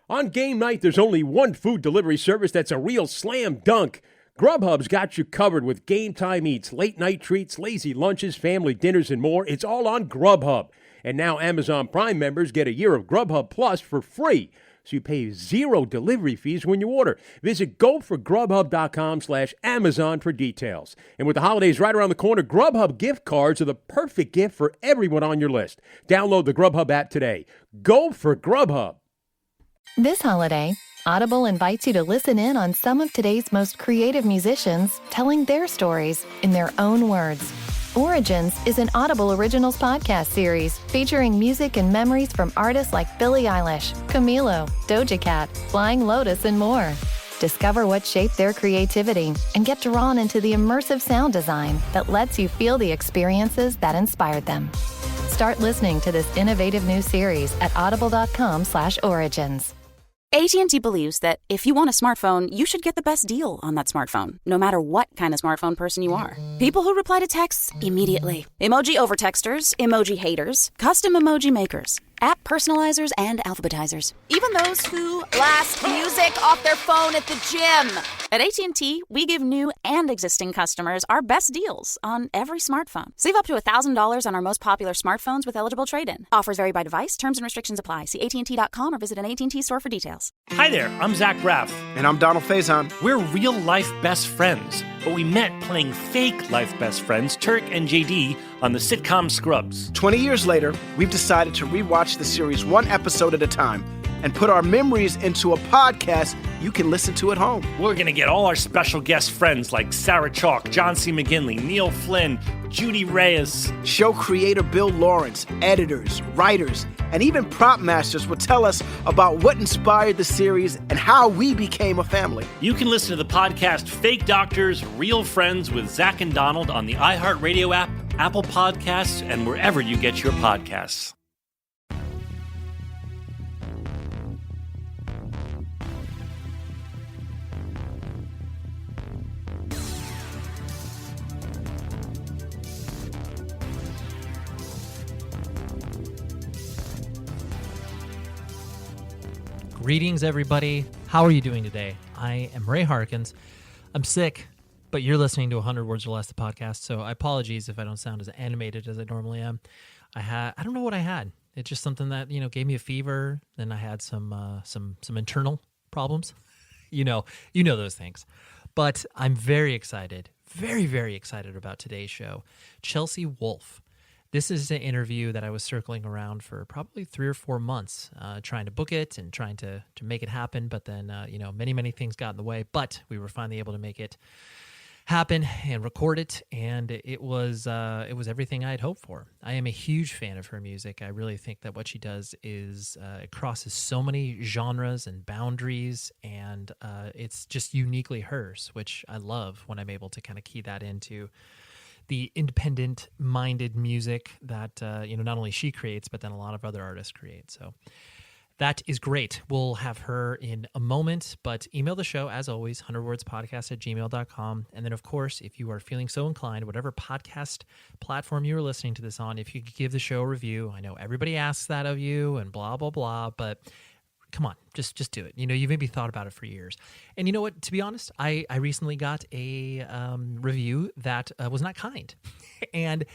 On game night, there's only one food delivery service that's a real slam dunk. GrubHub's got you covered with game time eats, late night treats, lazy lunches, family dinners, and more. It's all on GrubHub. And now Amazon Prime members get a year of GrubHub Plus for free. So you pay zero delivery fees when you order. Visit goforgrubhub.com/Amazon for details. And with the holidays right around the corner, GrubHub gift cards are the perfect gift for everyone on your list. Download the GrubHub app today. Go for GrubHub. This holiday, Audible invites you to listen in on some of today's most creative musicians telling their stories in their own words. Origins is an Audible Originals podcast series featuring music and memories from artists like Billie Eilish, Camilo, Doja Cat, Flying Lotus, and more. Discover what shaped their creativity and get drawn into the immersive sound design that lets you feel the experiences that inspired them. Start listening to this innovative new series at audible.com/origins. AT&T believes that if you want a smartphone, you should get the best deal on that smartphone, no matter what kind of smartphone person you are. People who reply to texts immediately. Emoji overtexters, emoji haters, custom emoji makers, app personalizers, and alphabetizers. Even those who blast music off their phone at the gym. At AT&T, we give new and existing customers our best deals on every smartphone. Save up to $1,000 on our most popular smartphones with eligible trade-in. Offers vary by device. Terms and restrictions apply. See AT&T.com or visit an AT&T store for details. Hi there, I'm Zach Braff. And I'm Donald Faison. We're real-life best friends, but we met playing fake-life best friends, Turk and JD, on the sitcom Scrubs. 20 years later, we've decided to rewatch the series one episode at a time and put our memories into a podcast you can listen to at home. We're going to get all our special guest friends like Sarah Chalk, John C. McGinley, Neil Flynn, Judy Reyes. Show creator Bill Lawrence, editors, writers, and even prop masters will tell us about what inspired the series and how we became a family. You can listen to the podcast Fake Doctors, Real Friends with Zach and Donald on the iHeartRadio app, Apple Podcasts, and wherever you get your podcasts. Greetings, everybody. How are you doing today? I am Ray Harkins. I'm sick, but you're listening to 100 Words or Less, the podcast, so I apologize if I don't sound as animated as I normally am. I don't know what I had. It's just something that, gave me a fever. Then I had some internal problems. You know those things. But I'm very excited, very, very excited about today's show. Chelsea Wolfe. This is an interview that I was circling around for probably 3 or 4 months, trying to book it and trying to make it happen. But then, many, many things got in the way. But we were finally able to make it happen and record it, and it was everything I had hoped for. I am a huge fan of her music. I really think that what she does is it crosses so many genres and boundaries, and it's just uniquely hers, which I love when I'm able to kind of key that into the independent-minded music that not only she creates, but then a lot of other artists create. So that is great. We'll have her in a moment, but email the show, as always, 100wordspodcast@gmail.com. And then, of course, if you are feeling so inclined, whatever podcast platform you are listening to this on, if you could give the show a review. I know everybody asks that of you and blah, blah, blah, but come on, just do it. You've maybe thought about it for years. And you know what? To be honest, I recently got a review that was not kind. And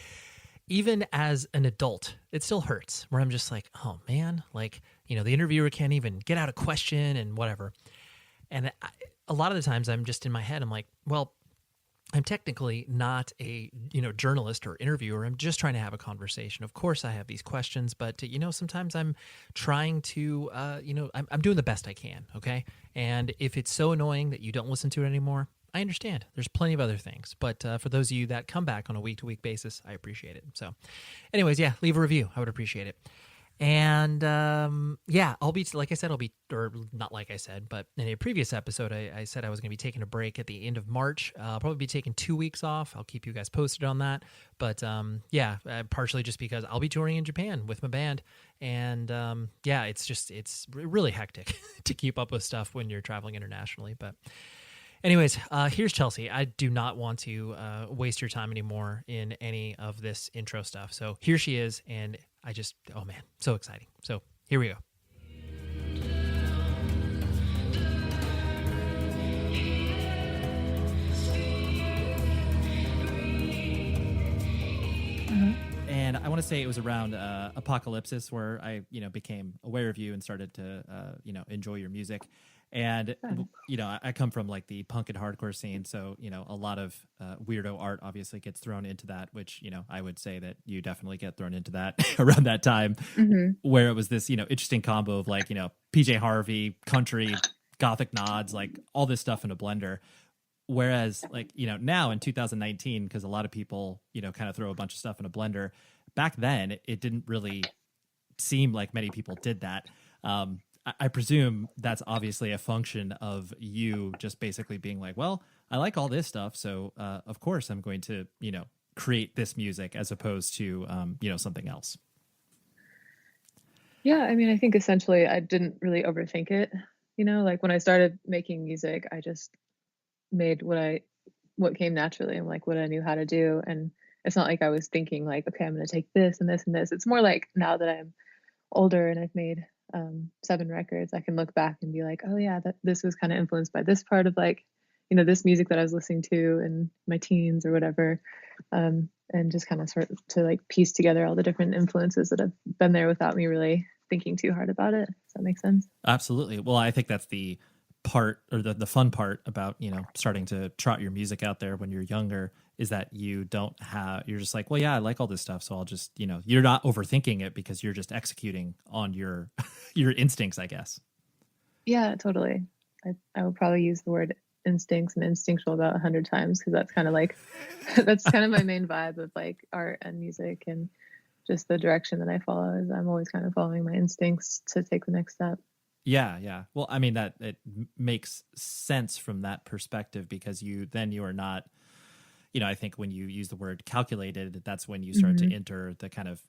even as an adult, it still hurts, where I'm just like, oh man, the interviewer can't even get out a question and whatever. And a lot of the times I'm just in my head, I'm like, well, I'm technically not a journalist or interviewer. I'm just trying to have a conversation. Of course, I have these questions, but sometimes I'm trying to I'm doing the best I can. Okay, and if it's so annoying that you don't listen to it anymore, I understand. There's plenty of other things, but for those of you that come back on a week-to-week basis, I appreciate it. So, anyways, yeah, leave a review. I would appreciate it. And I'll be, like I said, or not like I said, but in a previous episode, I said I was going to be taking a break at the end of March. I'll probably be taking 2 weeks off. I'll keep you guys posted on that. But partially just because I'll be touring in Japan with my band. And it's really hectic to keep up with stuff when you're traveling internationally. But anyways, here's Chelsea. I do not want to waste your time anymore in any of this intro stuff. So here she is, and oh man, so exciting. So here we go. to say it was around Apocalypsis where I, became aware of you and started to, enjoy your music. And, I come from like the punk and hardcore scene. So, a lot of weirdo art obviously gets thrown into that, which, I would say that you definitely get thrown into that around that time, where it was this, interesting combo of like, PJ Harvey, country, gothic nods, like all this stuff in a blender. Whereas like, now in 2019, because a lot of people, kind of throw a bunch of stuff in a blender. Back then, it didn't really seem like many people did that. I presume that's obviously a function of you just basically being like, well, I like all this stuff. So, of course, I'm going to, create this music as opposed to, something else. Yeah, I mean, I think essentially I didn't really overthink it. Like when I started making music, I just made what came naturally and like what I knew how to do. And it's not like I was thinking like, okay, I'm going to take this and this and this. It's more like now that I'm older and I've made 7 records, I can look back and be like, oh yeah, this was kind of influenced by this part of like, this music that I was listening to in my teens or whatever. And just kind of sort of to like piece together all the different influences that have been there without me really thinking too hard about it. Does that make sense? Absolutely. Well, I think that's the part or the fun part about, starting to trot your music out there when you're younger is that you're just like, well, yeah, I like all this stuff. So I'll just, you're not overthinking it because you're just executing on your instincts, I guess. Yeah, totally. I would probably use the word instincts and instinctual about 100 times because that's kind of like, that's kind of my main vibe of like art and music and just the direction that I follow is I'm always kind of following my instincts to take the next step. Yeah. Well, I mean, that it makes sense from that perspective because you are not, I think when you use the word calculated, that's when you start to enter the kind of,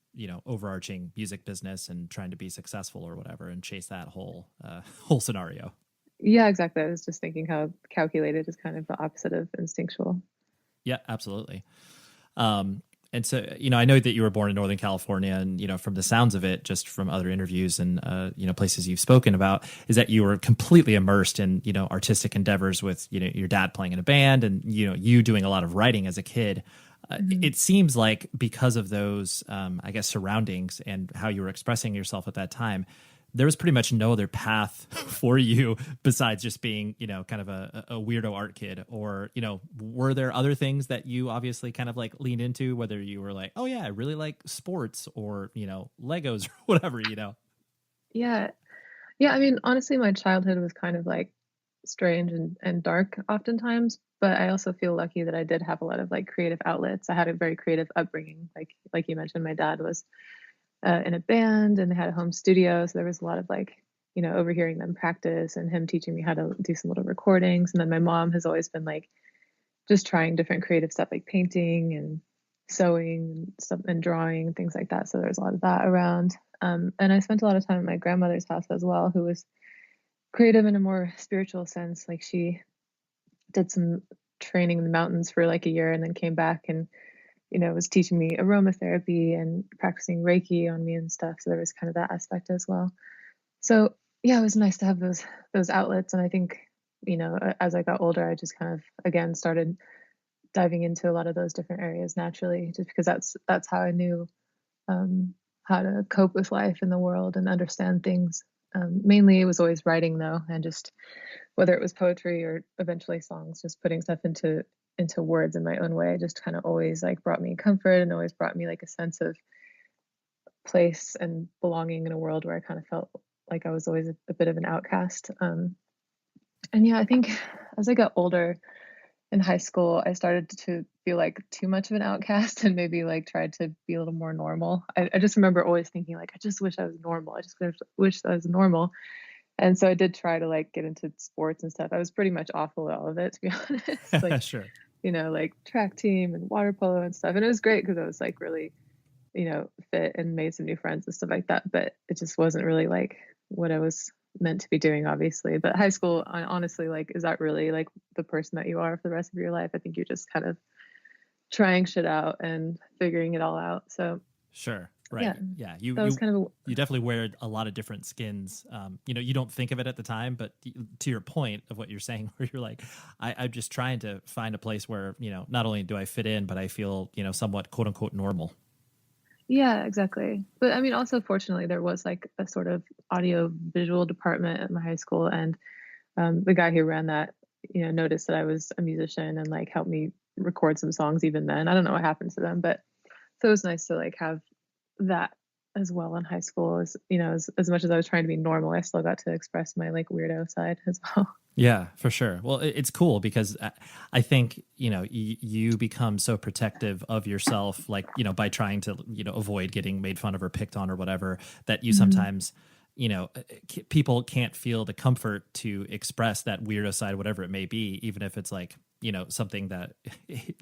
overarching music business and trying to be successful or whatever and chase that whole scenario. Yeah, exactly. I was just thinking how calculated is kind of the opposite of instinctual. Yeah, absolutely. And so, I know that you were born in Northern California and, from the sounds of it, just from other interviews and, places you've spoken about, is that you were completely immersed in, artistic endeavors with, your dad playing in a band and, you doing a lot of writing as a kid. It seems like because of those, I guess, surroundings and how you were expressing yourself at that time, there was pretty much no other path for you besides just being, kind of a weirdo art kid or, were there other things that you obviously kind of like leaned into, whether you were like, oh yeah, I really like sports or, Legos or whatever, Yeah. I mean, honestly, my childhood was kind of like strange and dark oftentimes, but I also feel lucky that I did have a lot of like creative outlets. I had a very creative upbringing. Like you mentioned, my dad was in a band and they had a home studio. So there was a lot of like, overhearing them practice and him teaching me how to do some little recordings. And then my mom has always been like, just trying different creative stuff like painting and sewing and stuff and drawing and things like that. So there's a lot of that around. And I spent a lot of time at my grandmother's house as well, who was creative in a more spiritual sense. Like she did some training in the mountains for like a year and then came back and was teaching me aromatherapy and practicing Reiki on me and stuff. So there was kind of that aspect as well. So yeah, it was nice to have those outlets. And I think, as I got older, I just kind of, again, started diving into a lot of those different areas naturally, just because that's how I knew how to cope with life in the world and understand things. Mainly it was always writing though. And just whether it was poetry or eventually songs, just putting stuff into words in my own way just kind of always like brought me comfort and always brought me like a sense of place and belonging in a world where I kind of felt like I was always a bit of an outcast. And yeah, I think as I got older in high school, I started to feel like too much of an outcast and maybe like tried to be a little more normal. I just remember always thinking like, I just wish I was normal. I just wish I was normal. And so I did try to like get into sports and stuff. I was pretty much awful at all of it, to be honest. Like, sure. Like track team and water polo and stuff. And it was great because I was like really, fit and made some new friends and stuff like that. But it just wasn't really like what I was meant to be doing, obviously. But high school, honestly, like, is that really like the person that you are for the rest of your life? I think you're just kind of trying shit out and figuring it all out. So sure. Right. Yeah. You definitely wear a lot of different skins. You don't think of it at the time, but to your point of what you're saying, where you're like, I'm just trying to find a place where, not only do I fit in, but I feel, somewhat quote unquote normal. Yeah, exactly. But I mean, also fortunately, there was like a sort of audio visual department at my high school, and the guy who ran that, noticed that I was a musician and like helped me record some songs even then. I don't know what happened to them, but so it was nice to like have that as well in high school. As much as I was trying to be normal, I still got to express my like weirdo side as well. Yeah, for sure. Well, it's cool because I think, you become so protective of yourself, like, by trying to, avoid getting made fun of or picked on or whatever, that you sometimes, people can't feel the comfort to express that weirdo side, whatever it may be, even if it's like, something that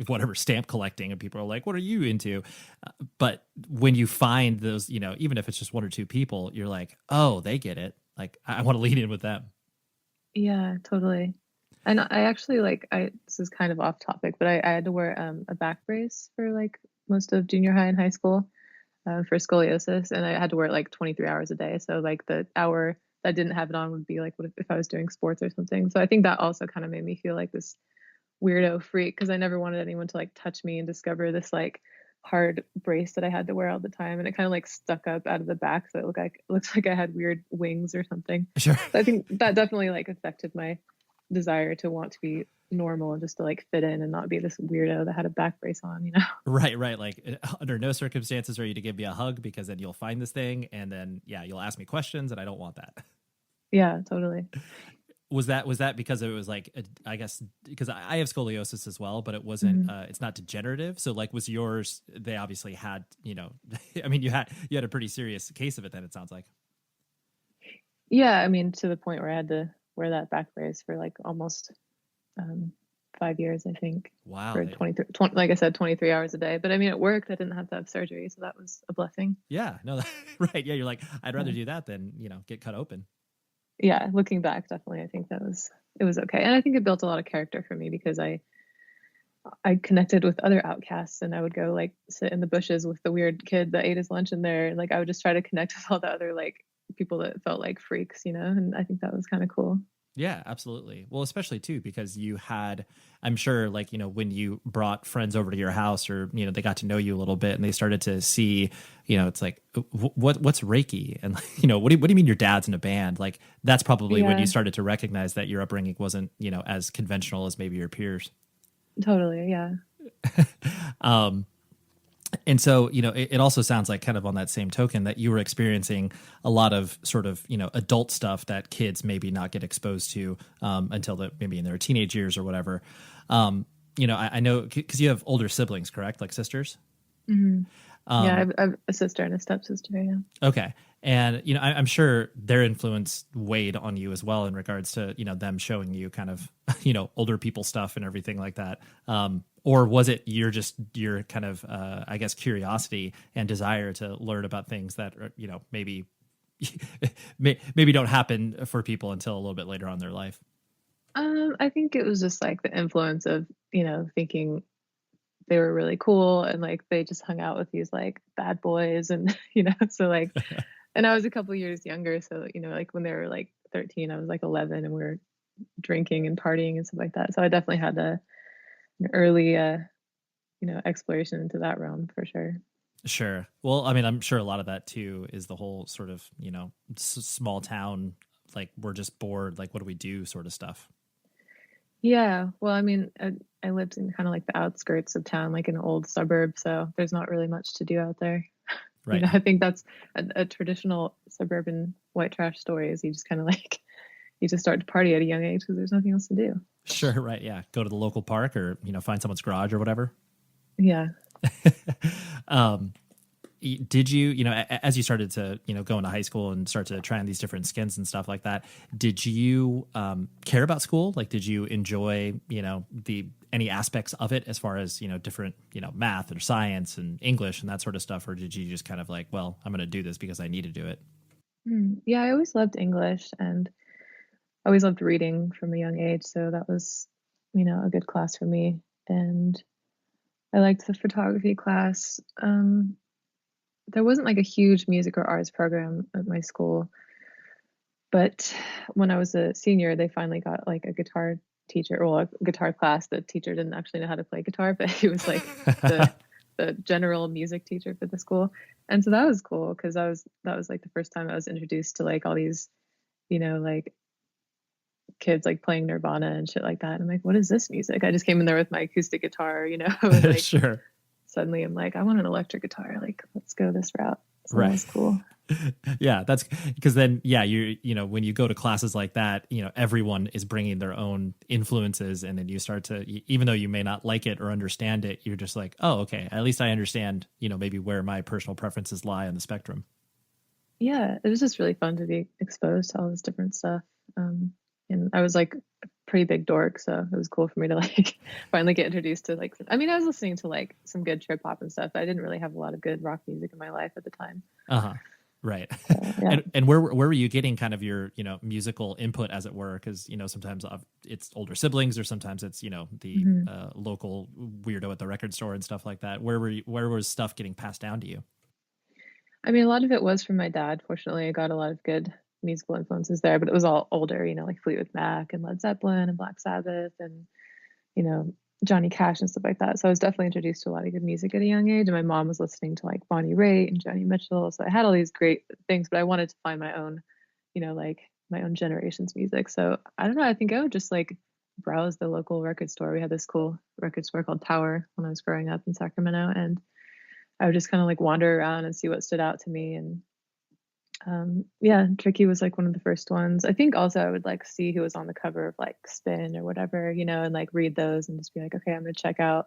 whatever, stamp collecting, and people are like, what are you into? But when you find those, even if it's just one or two people, you're like, oh, they get it. Like, I want to lean in with them. Yeah, totally. And I actually this is kind of off topic, but I had to wear a back brace for like most of junior high and high school for scoliosis, and I had to wear it like 23 hours a day. So like the hour that I didn't have it on would be like what if I was doing sports or something. So I think that also kind of made me feel like this weirdo freak because I never wanted anyone to like touch me and discover this like hard brace that I had to wear all the time, and it kind of like stuck up out of the back, so it looks like I had weird wings or something. Sure. So I think that definitely like affected my desire to want to be normal and just to like fit in and not be this weirdo that had a back brace on. Right. Like, under no circumstances are you to give me a hug, because then you'll find this thing and then you'll ask me questions, and I don't want that. Yeah, totally. Was that because it was like, I guess, because I have scoliosis as well, but it wasn't, it's not degenerative. So like, was yours, they obviously had, I mean, you had a pretty serious case of it then, it sounds like. Yeah. I mean, to the point where I had to wear that back brace for like almost 5 years, I think. Wow. For 20, like I said, 23 hours a day. But I mean, it worked. I didn't have to have surgery. So that was a blessing. Yeah, no, right. Yeah. You're like, I'd rather do that than, get cut open. Yeah, looking back, definitely, I think it was okay. And I think it built a lot of character for me because I connected with other outcasts, and I would go like sit in the bushes with the weird kid that ate his lunch in there. And like, I would just try to connect with all the other like people that felt like freaks, and I think that was kind of cool. Yeah, absolutely. Well, especially too, because you had, I'm sure, like, when you brought friends over to your house, or, they got to know you a little bit and they started to see, it's like, what's Reiki? And, what do you mean your dad's in a band? Like, that's probably when you started to recognize that your upbringing wasn't, as conventional as maybe your peers. Totally. Yeah. And so, it also sounds like, kind of on that same token, that you were experiencing a lot of sort of, adult stuff that kids maybe not get exposed to until maybe in their teenage years or whatever. I know because you have older siblings, correct? Like sisters? Mm-hmm. Yeah, I have a sister and a stepsister. Yeah. Okay. And, I'm sure their influence weighed on you as well in regards to, them showing you kind of, older people stuff and everything like that. Or was it your kind of, I guess, curiosity and desire to learn about things that, maybe don't happen for people until a little bit later on in their life? I think it was just like the influence of, thinking they were really cool, and like they just hung out with these like bad boys, and so like, and I was a couple years younger, so like when they were like 13, I was like 11, and we were drinking and partying and stuff like that. So I definitely had an early exploration into that realm for sure. Sure. Well, I mean, I'm sure a lot of that too is the whole sort of, small town, like we're just bored, like what do we do sort of stuff. Yeah. Well, I mean, I lived in kind of like the outskirts of town, like an old suburb. So there's not really much to do out there. Right. I think that's a traditional suburban white trash story is you just kind of like, you just start to party at a young age because there's nothing else to do. Sure. Right. Yeah. Go to the local park or, find someone's garage or whatever. Yeah. Did you, as you started to, go into high school and start to try on these different skins and stuff like that, did you care about school? Like, did you enjoy, any aspects of it as far as, different, math or science and English and that sort of stuff? Or did you just kind of like, well, I'm going to do this because I need to do it? Yeah, I always loved English and I always loved reading from a young age. So that was, a good class for me. And I liked the photography class. There wasn't like a huge music or arts program at my school, but when I was a senior, they finally got like a guitar teacher, or a guitar class. The teacher didn't actually know how to play guitar, but he was like the the general music teacher for the school. And so that was cool because that was like the first time I was introduced to like all these, like kids like playing Nirvana and shit like that. And I'm like, what is this music? I just came in there with my acoustic guitar, and like Sure. suddenly I'm like, I want an electric guitar. Like, let's go this route. So Right. that was cool. Yeah, that's because then, yeah, when you go to classes like that, everyone is bringing their own influences, and then you start to, even though you may not like it or understand it, you're just like, oh, okay, at least I understand, maybe where my personal preferences lie on the spectrum. Yeah, it was just really fun to be exposed to all this different stuff. And I was like a pretty big dork, so it was cool for me to like finally get introduced to like, I mean, I was listening to like some good trip hop and stuff. I didn't really have a lot of good rock music in my life at the time. Uh-huh. Right. Yeah. And where were you getting kind of your, musical input, as it were? Because, sometimes it's older siblings, or sometimes it's, the local weirdo at the record store and stuff like that. Where was stuff getting passed down to you? I mean, a lot of it was from my dad. Fortunately, I got a lot of good musical influences there, but it was all older, like Fleetwood Mac and Led Zeppelin and Black Sabbath and, Johnny Cash and stuff like that. So I was definitely introduced to a lot of good music at a young age. And my mom was listening to like Bonnie Raitt and Joni Mitchell. So I had all these great things, but I wanted to find my own, like my own generation's music. So I don't know. I think I would just like browse the local record store. We had this cool record store called Tower when I was growing up in Sacramento. And I would just kind of like wander around and see what stood out to me. And yeah, Tricky was like one of the first ones. I think also I would like see who was on the cover of like Spin or whatever, and like read those and just be like, okay, I'm gonna check out,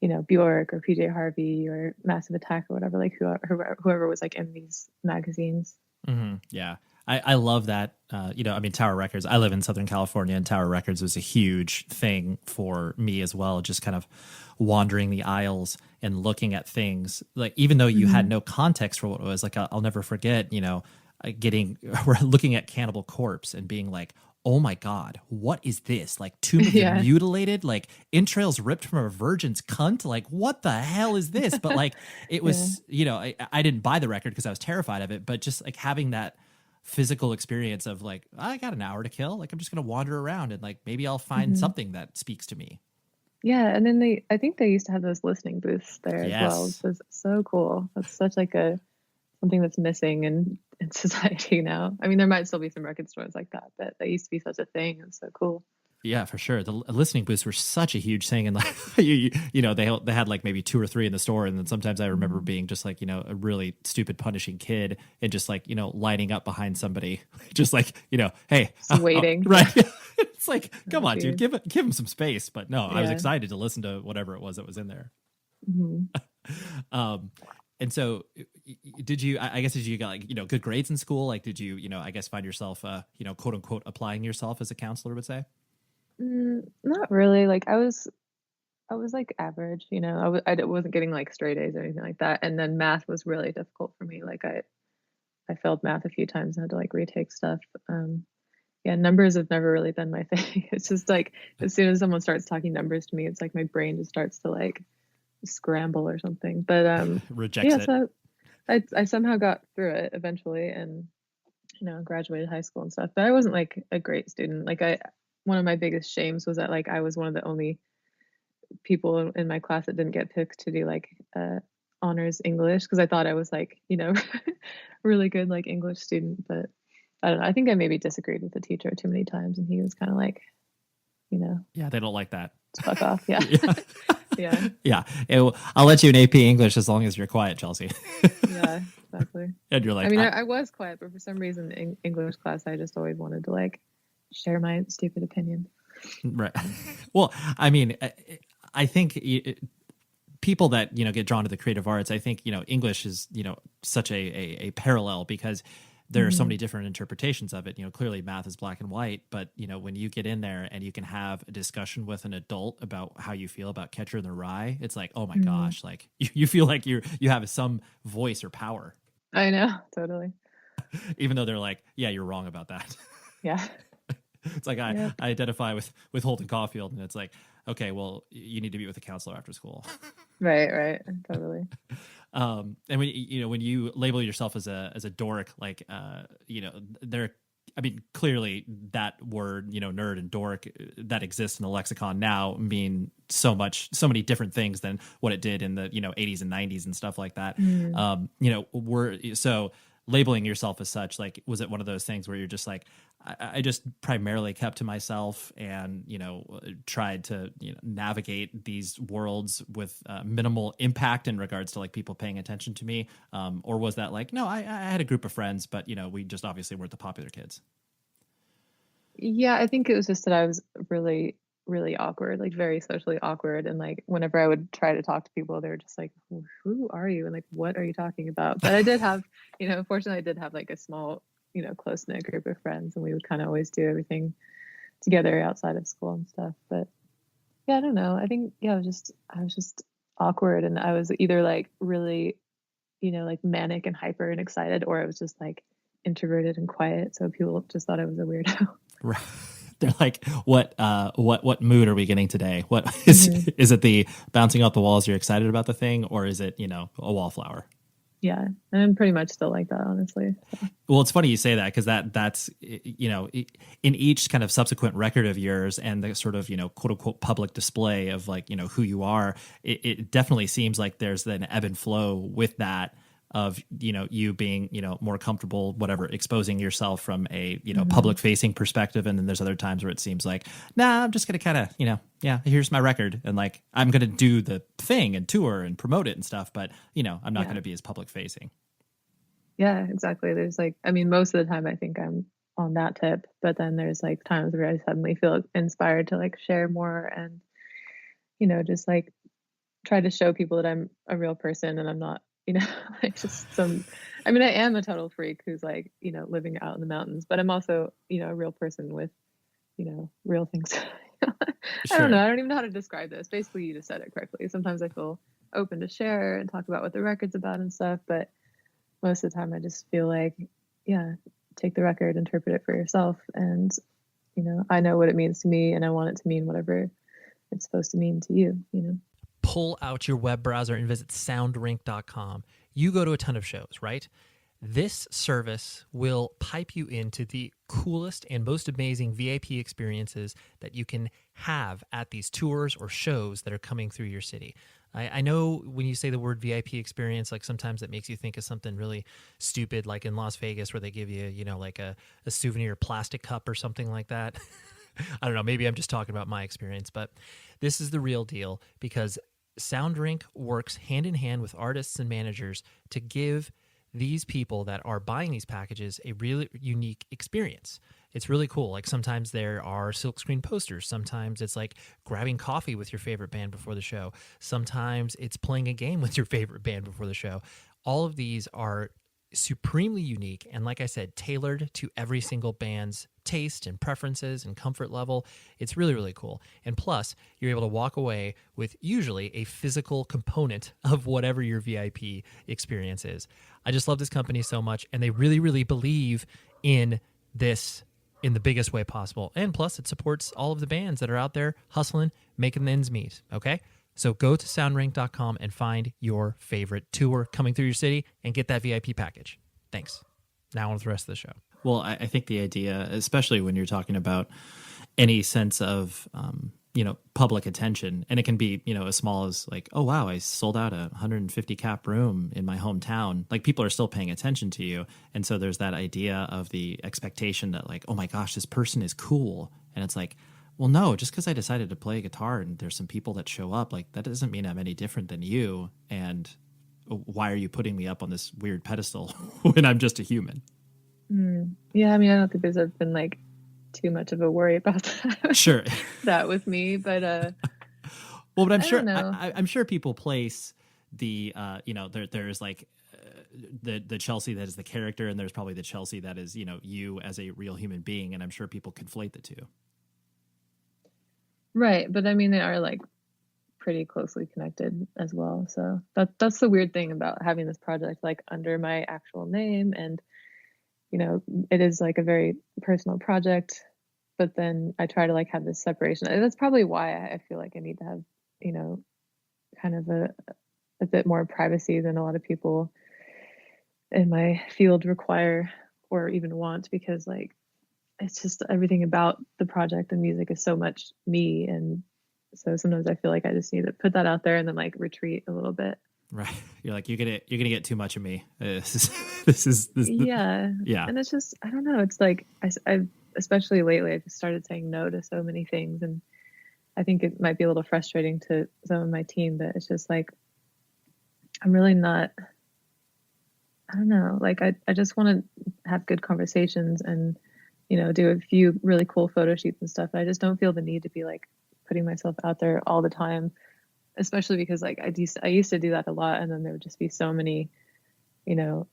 Bjork or PJ Harvey or Massive Attack or whatever, like whoever was like in these magazines. Mm-hmm. Yeah. I love that. I mean, Tower Records, I live in Southern California, and Tower Records was a huge thing for me as well. Just kind of wandering the aisles and looking at things, like, even though you had no context for what it was, like, I'll never forget, we're looking at Cannibal Corpse and being like, oh my God, what is this? Like, tomb of the mutilated, like entrails ripped from a virgin's cunt. Like, what the hell is this? But like, it was, I didn't buy the record because I was terrified of it, but just like having that physical experience of like, I got an hour to kill. Like, I'm just going to wander around and like, maybe I'll find something that speaks to me. Yeah. And then I think they used to have those listening booths there as well, which was so cool. That's such like something that's missing in society now. I mean, there might still be some record stores like that, but that used to be such a thing. It's so cool. Yeah, for sure. The listening booths were such a huge thing, and like they had like maybe 2 or 3 in the store, and then sometimes I remember being just like a really stupid punishing kid and just like lining up behind somebody, just like hey, just waiting, right? It's like, come on, dude, give him some space. But no, I was excited to listen to whatever it was that was in there. Mm-hmm. And so did you get like, good grades in school? Like, did you, I guess find yourself, quote unquote, applying yourself, as a counselor would say? Not really. Like I was like average, I wasn't getting like straight A's or anything like that. And then math was really difficult for me. Like I failed math a few times and had to like retake stuff. Yeah, numbers have never really been my thing. It's just like, as soon as someone starts talking numbers to me, it's like my brain just starts to like scramble or something. But rejects it. So I somehow got through it eventually, and graduated high school and stuff. But I wasn't like a great student. Like one of my biggest shames was that like I was one of the only people in my class that didn't get picked to do like honors English, because I thought I was like really good like English student. But I don't know, I think I maybe disagreed with the teacher too many times, and he was kind of like, yeah, they don't like that. Fuck off. Yeah. Yeah. I'll let you in AP English as long as you're quiet, Chelsea. Yeah, exactly. And you're like, I mean, I was quiet, but for some reason in English class, I just always wanted to like share my stupid opinion. Right. Well, I mean, I think people that, get drawn to the creative arts, I think, English is, such a parallel, because there are so many different interpretations of it. Clearly math is black and white, but when you get in there and you can have a discussion with an adult about how you feel about Catcher in the Rye, it's like, oh my gosh, like you feel like you have some voice or power. I know, totally. Even though they're like, yeah, you're wrong about that. Yeah. It's like I identify with Holden Caulfield, and it's like, okay, well, you need to meet with a counselor after school. Right, totally. And when you label yourself as a dork, like there, I mean, clearly that word, nerd and dork that exists in the lexicon now mean so many different things than what it did in the, 80s and 90s and stuff like that. So labeling yourself as such, like, was it one of those things where you're just like, I just primarily kept to myself and, tried to navigate these worlds with minimal impact in regards to like people paying attention to me? Or was that like, no, I had a group of friends, but, we just obviously weren't the popular kids? Yeah, I think it was just that I was really, really awkward, like very socially awkward. And like whenever I would try to talk to people, they were just like, who are you? And like, what are you talking about? But I did have, fortunately I did have like a small, close knit group of friends, and we would kind of always do everything together outside of school and stuff. But yeah, I don't know. I think, I was just awkward, and I was either like really, like manic and hyper and excited, or I was just like introverted and quiet. So people just thought I was a weirdo. Right. They're like, what mood are we getting today? What is it the bouncing off the walls? You're excited about the thing, or is it, a wallflower? Yeah. And I'm pretty much still like that, honestly. So. Well, it's funny you say that, because that's, in each kind of subsequent record of yours and the sort of, quote unquote public display of like, who you are, it definitely seems like there's an ebb and flow with that of, you being, more comfortable, whatever, exposing yourself from a, public facing perspective. And then there's other times where it seems like, nah, I'm just going to kind of, here's my record. And like, I'm going to do the thing and tour and promote it and stuff. But, I'm not going to be as public facing. Yeah, exactly. There's like, I mean, most of the time I think I'm on that tip, but then there's like times where I suddenly feel inspired to like share more and, just like try to show people that I'm a real person and I'm not, like just I am a total freak who's like, living out in the mountains, but I'm also, a real person with, real things. I don't know. I don't even know how to describe this. Basically, you just said it correctly. Sometimes I feel open to share and talk about what the record's about and stuff, but most of the time I just feel like, take the record, interpret it for yourself. And, I know what it means to me, and I want it to mean whatever it's supposed to mean to you, Pull out your web browser and visit soundrink.com. You go to a ton of shows, right? This service will pipe you into the coolest and most amazing VIP experiences that you can have at these tours or shows that are coming through your city. I know when you say the word VIP experience, like sometimes it makes you think of something really stupid, like in Las Vegas where they give you, like a souvenir plastic cup or something like that. I don't know, maybe I'm just talking about my experience, but this is the real deal, because Soundrink works hand in hand with artists and managers to give these people that are buying these packages a really unique experience. It's really cool. Like sometimes there are silkscreen posters. Sometimes it's like grabbing coffee with your favorite band before the show. Sometimes it's playing a game with your favorite band before the show. All of these are supremely unique and, like I said, tailored to every single band's taste and preferences and comfort level. It's really, really cool. And plus, you're able to walk away with usually a physical component of whatever your VIP experience is. I just love this company so much, and they really, really believe in this in the biggest way possible. And plus, it supports all of the bands that are out there hustling, making the ends meet, okay? So go to soundrink.com and find your favorite tour coming through your city and get that VIP package. Thanks. Now on with the rest of the show. Well, I think the idea, especially when you're talking about any sense of, public attention, and it can be, as small as like, oh, wow, I sold out a 150 cap room in my hometown. Like, people are still paying attention to you. And so there's that idea of the expectation that like, oh my gosh, this person is cool. And it's like, well, no, just because I decided to play guitar and there's some people that show up, like that doesn't mean I'm any different than you. And why are you putting me up on this weird pedestal when I'm just a human? Yeah, I mean, I don't think there's ever been like too much of a worry about that. Sure. that with me, but well, but I'm sure people place the there's like the Chelsea that is the character, and there's probably the Chelsea that is you as a real human being, and I'm sure people conflate the two. Right, but I mean, they are like pretty closely connected as well. So that's the weird thing about having this project like under my actual name, and it is like a very personal project, but then I try to like have this separation. And that's probably why I feel like I need to have kind of a bit more privacy than a lot of people in my field require or even want, because like it's just everything about the project and music is so much me. And so sometimes I feel like I just need to put that out there and then like retreat a little bit. Right. You're like, you're gonna get too much of me. This. Yeah. Yeah. And it's just, I don't know. It's like, I've, especially lately, I've started saying no to so many things. And I think it might be a little frustrating to some of my team, but it's just like, I'm really not, I don't know. Like, I just want to have good conversations and, you know, do a few really cool photo shoots and stuff. I just don't feel the need to be like putting myself out there all the time, especially because like I used to do that a lot. And then there would just be so many, you know,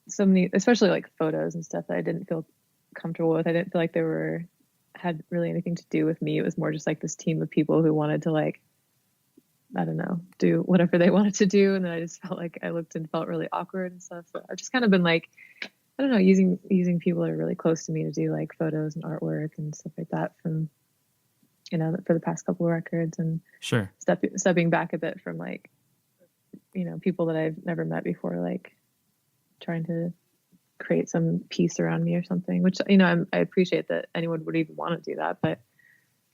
so many, especially like photos and stuff that I didn't feel comfortable with. I didn't feel like they had really anything to do with me. It was more just like this team of people who wanted to like, I don't know, do whatever they wanted to do. And then I just felt like I looked and felt really awkward and stuff. So I've just kind of been like, I don't know, using people that are really close to me to do like photos and artwork and stuff like that from, you know, for the past couple of records, and sure, stepping back a bit from like, you know, people that I've never met before, like trying to create some piece around me or something, which, you know, I appreciate that anyone would even want to do that. But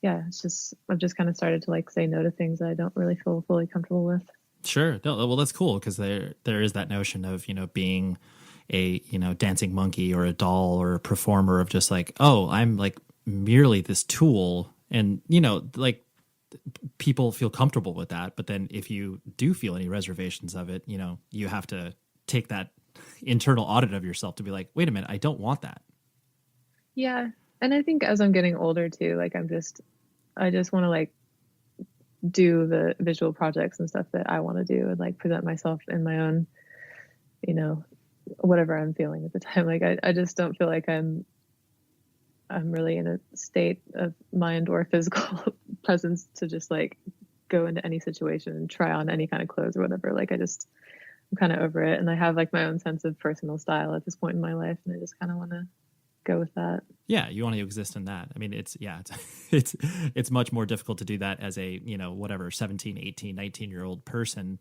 yeah, it's just, I've just kind of started to like say no to things that I don't really feel fully comfortable with. Sure. No, well, that's cool, because there is that notion of, you know, being a, you know, dancing monkey or a doll or a performer of just like, oh, I'm like merely this tool. And, you know, like people feel comfortable with that. But then if you do feel any reservations of it, you know, you have to take that internal audit of yourself to be like, wait a minute, I don't want that. Yeah. And I think as I'm getting older too, like I just want to like do the visual projects and stuff that I want to do and like present myself in my own, you know, whatever I'm feeling at the time. Like I just don't feel like I'm really in a state of mind or physical presence to just like go into any situation and try on any kind of clothes or whatever. Like I'm kind of over it. And I have like my own sense of personal style at this point in my life. And I just kind of want to go with that. Yeah. You want to exist in that. I mean, it's much more difficult to do that as a, you know, whatever, 17, 18, 19-year-old person.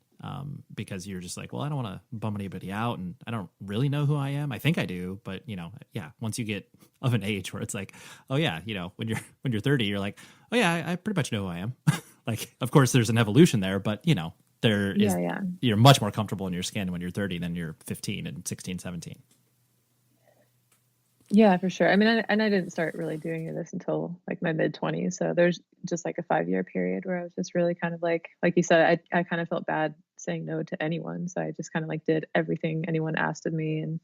Because you're just like, well, I don't want to bum anybody out, and I don't really know who I am. I think I do, but you know, yeah. Once you get of an age where it's like, oh yeah, you know, when you're 30, you're like, oh yeah, I pretty much know who I am. Like, of course, there's an evolution there, but you know, you're much more comfortable in your skin when you're 30 than you're 15 and 16, 17. Yeah, for sure. I mean, I didn't start really doing this until like my mid-20s. So there's just like a 5-year period where I was just really kind of like you said, I kind of felt bad saying no to anyone. So I just kind of like did everything anyone asked of me, and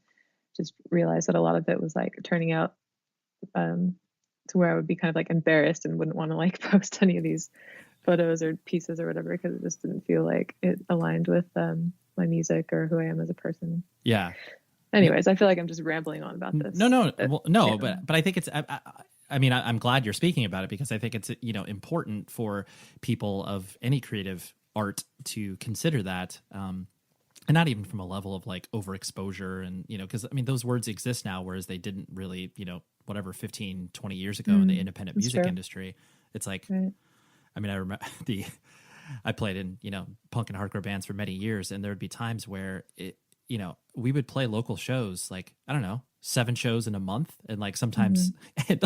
just realized that a lot of it was like turning out to where I would be kind of like embarrassed and wouldn't want to like post any of these photos or pieces or whatever, because it just didn't feel like it aligned with my music or who I am as a person. Yeah. Anyways, I feel like I'm just rambling on about this. No, but I think it's. I mean, I'm glad you're speaking about it, because I think it's, you know, important for people of any creative art to consider that, and not even from a level of like overexposure, and you know, because I mean, those words exist now, whereas they didn't really, you know, whatever 15, 20 years ago in the independent music industry. It's like, right. I mean, I remember I played in, you know, punk and hardcore bands for many years, and there would be times where you know, we would play local shows, like, I don't know, 7 shows in a month. And like, sometimes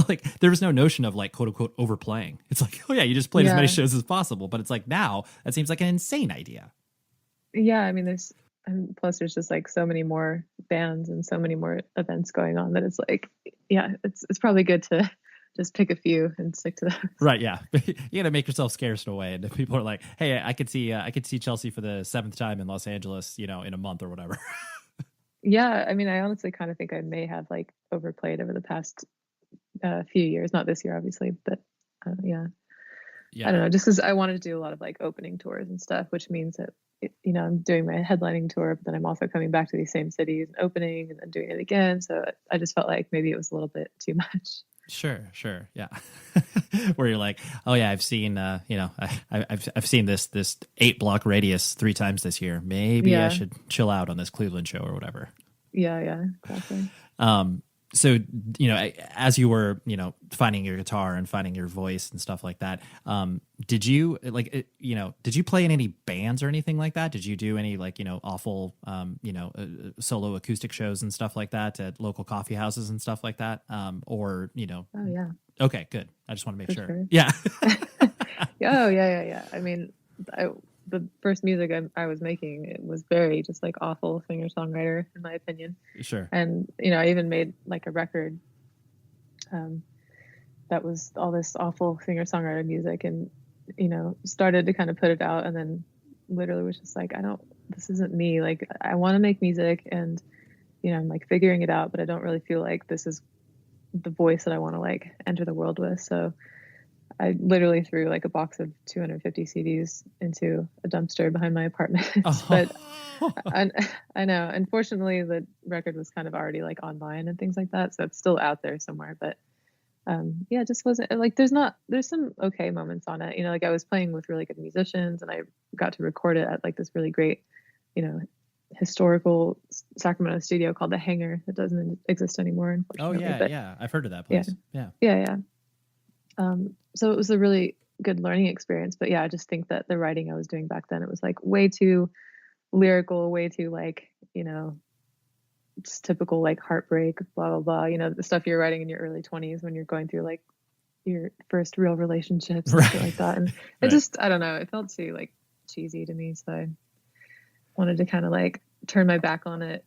like there was no notion of like, quote unquote, overplaying. It's like, oh yeah, you just played as many shows as possible. But it's like, now that seems like an insane idea. Yeah. I mean, plus there's just like so many more bands and so many more events going on that it's like, yeah, it's probably good to just pick a few and stick to them. Right. Yeah. You got to make yourself scarce in a way. And if people are like, hey, I could see Chelsea for the 7th time in Los Angeles, you know, in a month or whatever. Yeah. I mean, I honestly kind of think I may have like overplayed over the past few years, not this year, obviously, but yeah. I don't know, just because I wanted to do a lot of like opening tours and stuff, which means that, you know, I'm doing my headlining tour, but then I'm also coming back to these same cities and opening and then doing it again. So I just felt like maybe it was a little bit too much. Sure. Yeah. Where you're like, oh yeah, I've seen, you know, I've seen this 8-block radius 3 times this year. Maybe I should chill out on this Cleveland show or whatever. Yeah, exactly. so, as you were, finding your guitar and finding your voice and stuff like that, did you did you play in any bands or anything like that? Did you do any awful, solo acoustic shows and stuff like that at local coffee houses and stuff like that? Oh yeah. Okay, good. I just want to make sure. Sure. Yeah. Oh yeah. I mean, the first music I was making, it was very just like awful singer-songwriter in my opinion. Sure. And I even made like a record that was all this awful singer-songwriter music, and started to kind of put it out, and then literally was just like, this isn't me. Like, I want to make music, and I'm like figuring it out, but I don't really feel like this is the voice that I want to like enter the world with. So I literally threw like a box of 250 CDs into a dumpster behind my apartment. But I know, unfortunately, the record was kind of already like online and things like that, so it's still out there somewhere. But it just wasn't like, there's some okay moments on it. Like I was playing with really good musicians, and I got to record it at like this really great, historical Sacramento studio called The Hangar that doesn't exist anymore, unfortunately. Oh yeah, I've heard of that place. Yeah. So it was a really good learning experience. But yeah, I just think that the writing I was doing back then, it was like way too lyrical, way too like, just typical like heartbreak, blah, blah, blah, the stuff you're writing in your early 20s when you're going through like your first real relationships and stuff like that. And it just, I don't know, it felt too like cheesy to me. So I wanted to kind of like turn my back on it,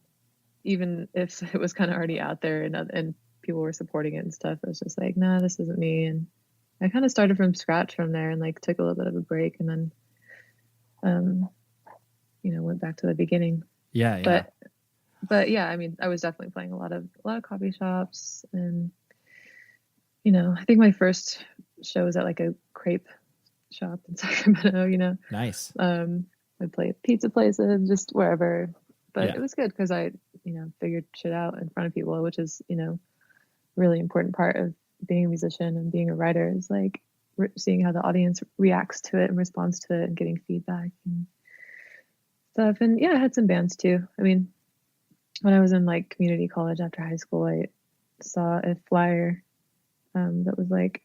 even if it was kind of already out there and people were supporting it and stuff. I was just like, nah, this isn't me. And I kind of started from scratch from there, and like took a little bit of a break, and then went back to the beginning. But yeah, I mean, I was definitely playing a lot of coffee shops, and I think my first show was at like a crepe shop in Sacramento. Nice. I played pizza places, just wherever, but it was good because I figured shit out in front of people, which is really important part of being a musician and being a writer, is like seeing how the audience reacts to it and responds to it, and getting feedback and stuff. And yeah, I had some bands too. I mean, when I was in like community college after high school, I saw a flyer that was like,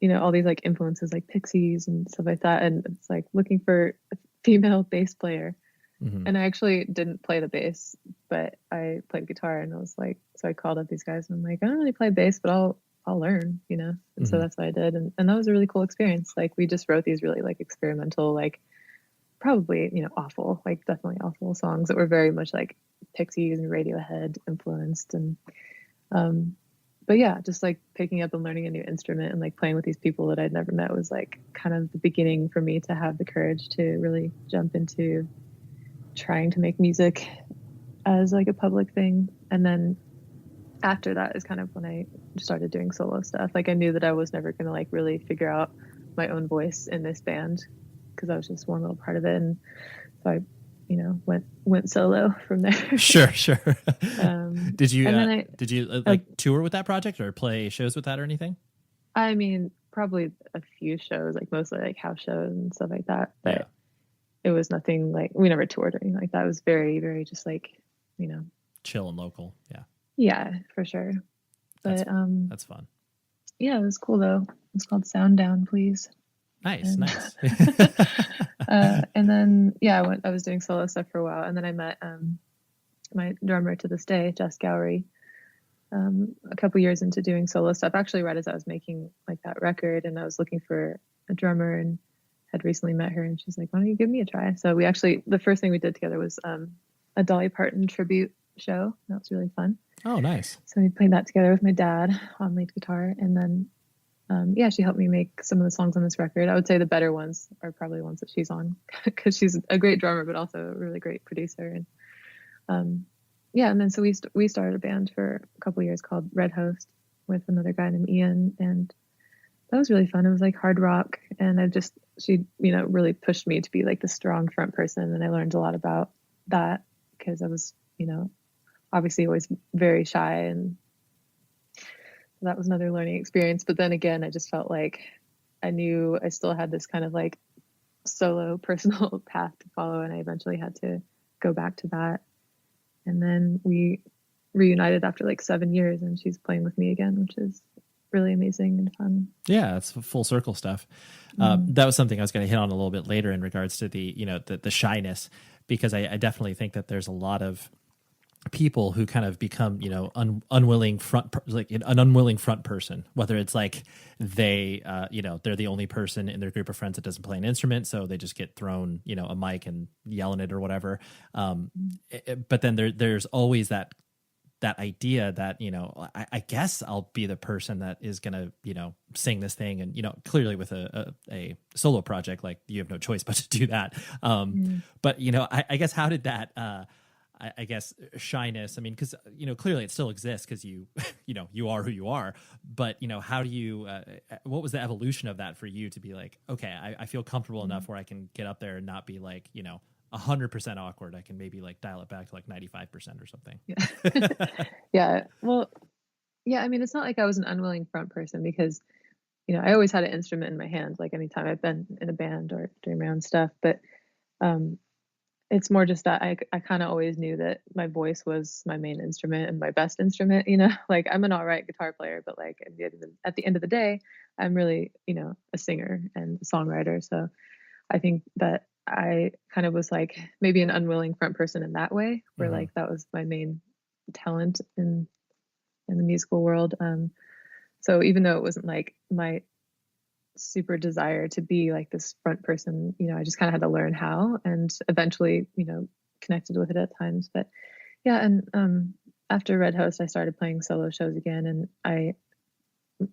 all these like influences like Pixies and stuff like that, and it's like looking for a female bass player. Mm-hmm. And I actually didn't play the bass, but I played guitar, and I was like, so I called up these guys, and I'm like, I don't really play bass, but I'll learn, and mm-hmm. So that's what I did. And that was a really cool experience. Like we just wrote these really like experimental, like probably, awful, like definitely awful songs that were very much like Pixies and Radiohead influenced. And, but yeah, just like picking up and learning a new instrument and like playing with these people that I'd never met was like kind of the beginning for me to have the courage to really jump into trying to make music as like a public thing. And then after that is kind of when I started doing solo stuff. Like I knew that I was never going to like really figure out my own voice in this band, because I was just one little part of it. And so I, went solo from there. Sure. Did you tour with that project or play shows with that or anything? I mean, probably a few shows, like mostly like house shows and stuff like that. But it was nothing like, we never toured or anything like that. It was very, very just like, chill and local. Yeah. Yeah, for sure. But that's fun. Yeah, it was cool though. It's called Sound Down, Please. Nice. And then I was doing solo stuff for a while, and then I met my drummer to this day, Jess Galli, a couple years into doing solo stuff. Actually, right as I was making like that record, and I was looking for a drummer, and had recently met her, and she's like, "Why don't you give me a try?" So we actually, the first thing we did together was a Dolly Parton tribute show. That was really fun. Oh, nice. So we played that together with my dad on lead guitar, and then she helped me make some of the songs on this record. I would say the better ones are probably the ones that she's on, because she's a great drummer, but also a really great producer. And and then so we started a band for a couple of years called Red Host with another guy named Ian, and that was really fun. It was like hard rock, and she really pushed me to be like the strong front person, and I learned a lot about that, because I was obviously always very shy, and that was another learning experience. But then again, I just felt like I knew I still had this kind of like solo personal path to follow, and I eventually had to go back to that. And then we reunited after like 7 years, and she's playing with me again, which is really amazing and fun. Yeah, it's full circle stuff. That was something I was going to hit on a little bit later in regards to the shyness, because I definitely think that there's a lot of people who kind of become, unwilling an unwilling front person, whether it's like they, they're the only person in their group of friends that doesn't play an instrument. So they just get thrown, a mic and yell in it or whatever. But then there's always that idea that, I guess I'll be the person that is going to, sing this thing. And, clearly with a solo project, like you have no choice but to do that. But, I guess how did that, I guess shyness, I mean, because, clearly it still exists because you are who you are. But, how do you, what was the evolution of that for you to be like, okay, I feel comfortable enough where I can get up there and not be like, 100% awkward. I can maybe like dial it back to like 95% or something. Yeah. Yeah. Well, yeah, I mean, it's not like I was an unwilling front person because, I always had an instrument in my hand, like anytime I've been in a band or doing my own stuff. But, it's more just that I kind of always knew that my voice was my main instrument and my best instrument, like I'm an all right guitar player, but like at the end of the day, I'm really, a singer and a songwriter. So I think that I kind of was like maybe an unwilling front person in that way, where like that was my main talent in the musical world. So even though it wasn't like my super desire to be like this front person, I just kind of had to learn how, and eventually, connected with it at times. But yeah, and after Red Host, I started playing solo shows again, and I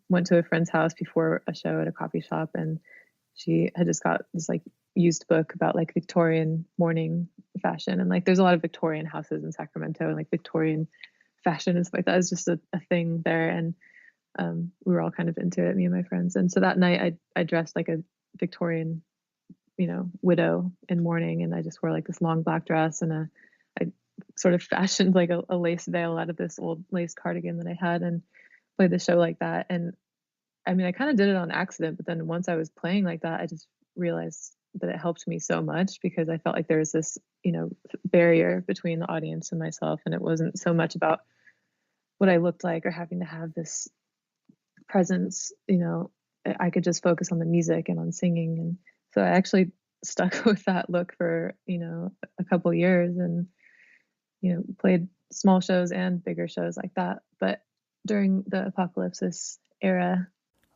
went to a friend's house before a show at a coffee shop, and she had just got this like used book about like Victorian mourning fashion, and like there's a lot of Victorian houses in Sacramento, and like Victorian fashion and stuff like that is just a thing there. And we were all kind of into it, me and my friends. And so that night I dressed like a Victorian, widow in mourning. And I just wore like this long black dress, and I sort of fashioned like a lace veil out of this old lace cardigan that I had, and played the show like that. And I mean, I kind of did it on accident, but then once I was playing like that, I just realized that it helped me so much, because I felt like there was this, barrier between the audience and myself. And it wasn't so much about what I looked like or having to have this presence, I could just focus on the music and on singing. And so I actually stuck with that look for, a couple years, and, played small shows and bigger shows like that. But during the apocalypsis era,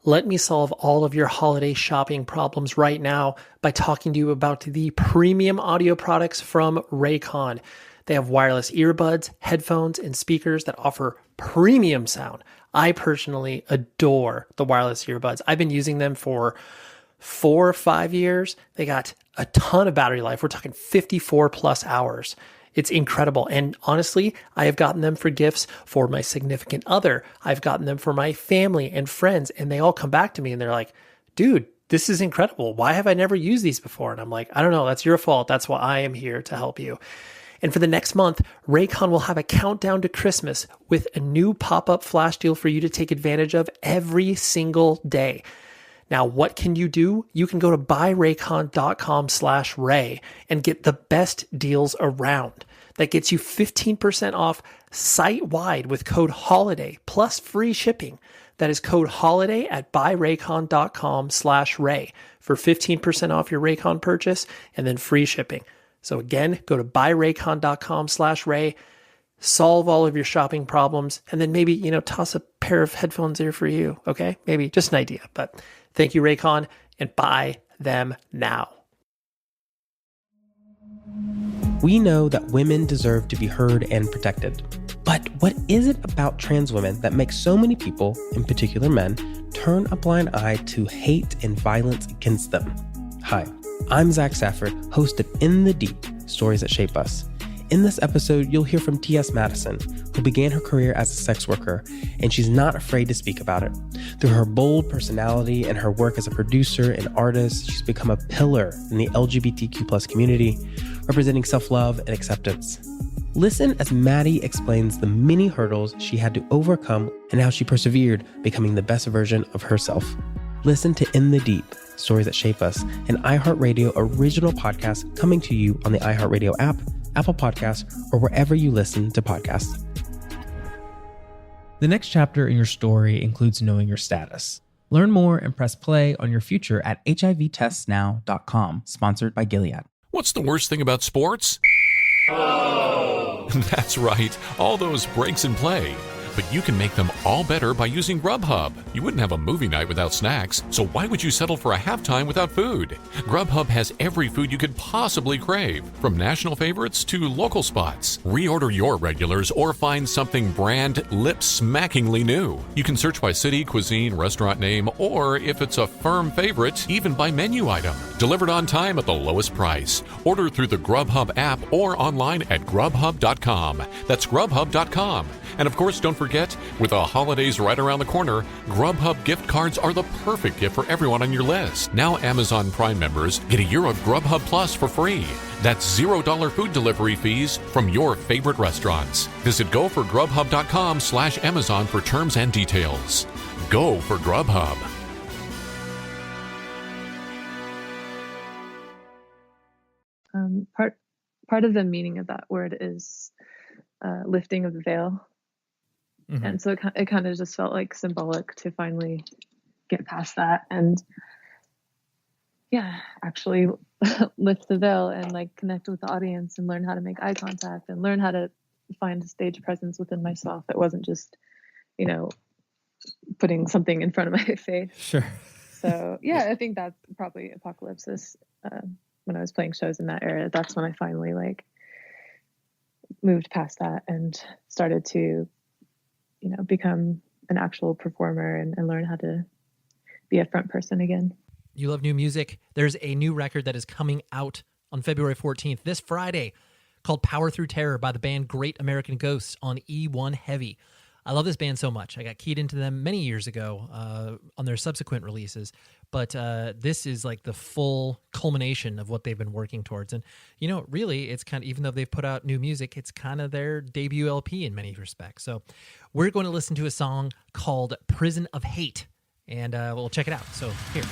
let me solve all of your holiday shopping problems right now by talking to you about the premium audio products from Raycon. They have wireless earbuds, headphones, and speakers that offer premium sound. I personally adore the wireless earbuds. I've been using them for 4 or 5 years. They got a ton of battery life. We're talking 54 plus hours. It's incredible. And honestly, I have gotten them for gifts for my significant other. I've gotten them for my family and friends, and they all come back to me and they're like, dude, this is incredible. Why have I never used these before? And I'm like, I don't know. That's your fault. That's why I am here to help you. And for the next month, Raycon will have a countdown to Christmas with a new pop-up flash deal for you to take advantage of every single day. Now, what can you do? You can go to buyraycon.com/Ray and get the best deals around. That gets you 15% off site-wide with code HOLIDAY plus free shipping. That is code HOLIDAY at buyraycon.com/Ray for 15% off your Raycon purchase and then free shipping. So again, go to buyraycon.com/Ray, solve all of your shopping problems, and then maybe, toss a pair of headphones there for you. Okay. Maybe just an idea, but thank you, Raycon, and buy them now. We know that women deserve to be heard and protected. But what is it about trans women that makes so many people, in particular men, turn a blind eye to hate and violence against them? Hi, I'm Zach Safford, host of In the Deep, Stories That Shape Us. In this episode, you'll hear from T.S. Madison, who began her career as a sex worker, and she's not afraid to speak about it. Through her bold personality and her work as a producer and artist, she's become a pillar in the LGBTQ+ community, representing self-love and acceptance. Listen as Maddie explains the many hurdles she had to overcome and how she persevered, becoming the best version of herself. Listen to In the Deep, Stories That Shape Us, an iHeartRadio original podcast coming to you on the iHeartRadio app, Apple Podcasts, or wherever you listen to podcasts. The next chapter in your story includes knowing your status. Learn more and press play on your future at hivtestsnow.com, sponsored by Gilead. What's the worst thing about sports? That's right, all those breaks in play. But you can make them all better by using GrubHub. You wouldn't have a movie night without snacks, so why would you settle for a halftime without food? GrubHub has every food you could possibly crave, from national favorites to local spots. Reorder your regulars or find something brand lip-smackingly new. You can search by city, cuisine, restaurant name, or if it's a firm favorite, even by menu item. Delivered on time at the lowest price. Order through the GrubHub app or online at grubhub.com. That's grubhub.com. And of course, don't forget, with the holidays right around the corner, GrubHub gift cards are the perfect gift for everyone on your list. Now Amazon Prime members get a year of GrubHub Plus for free. That's $0 food delivery fees from your favorite restaurants. Visit goforgrubhub.com/Amazon for terms and details. Go for GrubHub. Part of the meaning of that word is lifting of the veil. Mm-hmm. And so it kind of just felt like symbolic to finally get past that and actually lift the veil and like connect with the audience and learn how to make eye contact and learn how to find a stage presence within myself. It wasn't just, putting something in front of my face. Sure. So I think that's probably Apocalypsis. When I was playing shows in that era, that's when I finally like moved past that and started to become an actual performer and learn how to be a front person again. You love new music. There's a new record that is coming out on February 14th, this Friday, called Power Through Terror by the band Great American Ghosts on E1 Heavy. I love this band so much. I got keyed into them many years ago on their subsequent releases, but this is like the full culmination of what they've been working towards. And, really, it's kind of, even though they've put out new music, it's kind of their debut LP in many respects. So we're going to listen to a song called Prison of Hate, and we'll check it out. So here.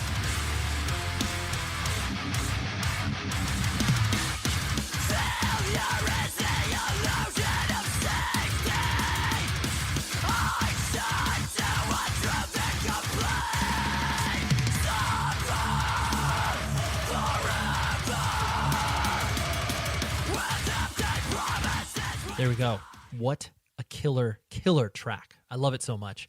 There we go. What a killer track. I love it so much.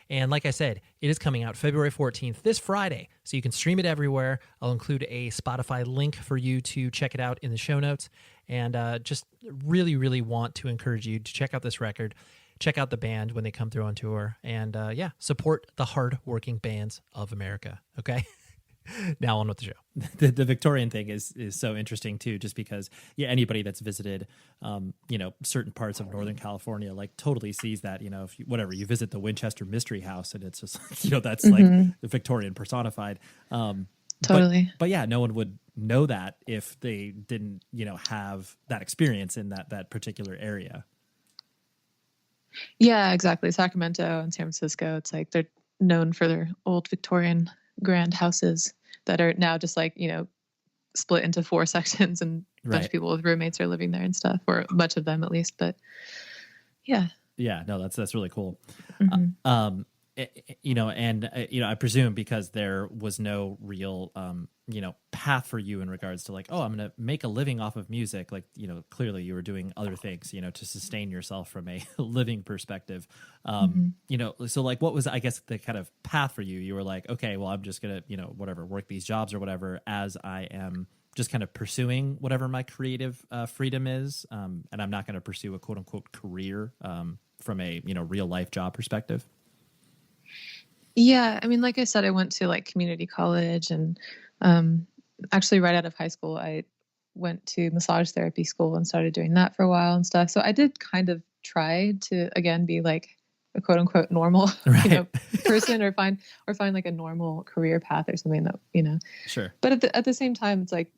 And like I said, it is coming out February 14th, this Friday, so you can stream it everywhere. I'll include a Spotify link for you to check it out in the show notes. And just really, really want to encourage you to check out this record, check out the band when they come through on tour, and support the hard-working bands of America, okay? Now on with the show. The Victorian thing is so interesting too, just because anybody that's visited certain parts of Northern California like totally sees that, if you visit the Winchester Mystery House and it's just that's like the Victorian personified. Totally. But no one would know that if they didn't have that experience in that particular area. Yeah, exactly. Sacramento and San Francisco, it's like they're known for their old Victorian grand houses that are now just like, split into 4 sections and a bunch of people with roommates are living there and stuff, or much of them at least. But yeah. Yeah, no, that's really cool. Mm-hmm. I presume because there was no real, path for you in regards to like, oh, I'm going to make a living off of music. Like, clearly you were doing other things, to sustain yourself from a living perspective. So like, what was, I guess, the kind of path for you? You were like, okay, well, I'm just going to, work these jobs or whatever as I am just kind of pursuing whatever my creative freedom is. And I'm not going to pursue a quote unquote career from a, real life job perspective. Yeah. I mean, like I said, I went to like community college and actually right out of high school, I went to massage therapy school and started doing that for a while and stuff. So I did kind of try to, again, be like a quote unquote normal person or find like a normal career path or something that, Sure. But at the same time, it's like,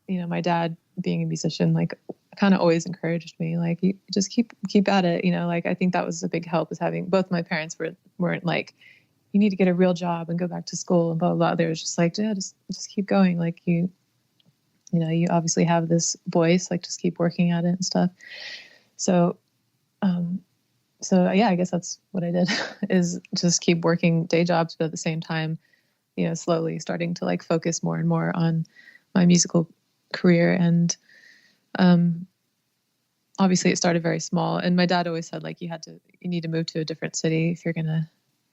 my dad being a musician, like kind of always encouraged me, like, you just keep at it. Like, I think that was a big help, is having both my parents weren't like, you need to get a real job and go back to school and blah, blah, blah. They were just like, yeah, just keep going. Like you obviously have this voice, like just keep working at it and stuff. So, so yeah, I guess that's what I did is just keep working day jobs, but at the same time, you know, slowly starting to like focus more and more on my musical career. And obviously it started very small. And my dad always said, like, you need to move to a different city if you're going to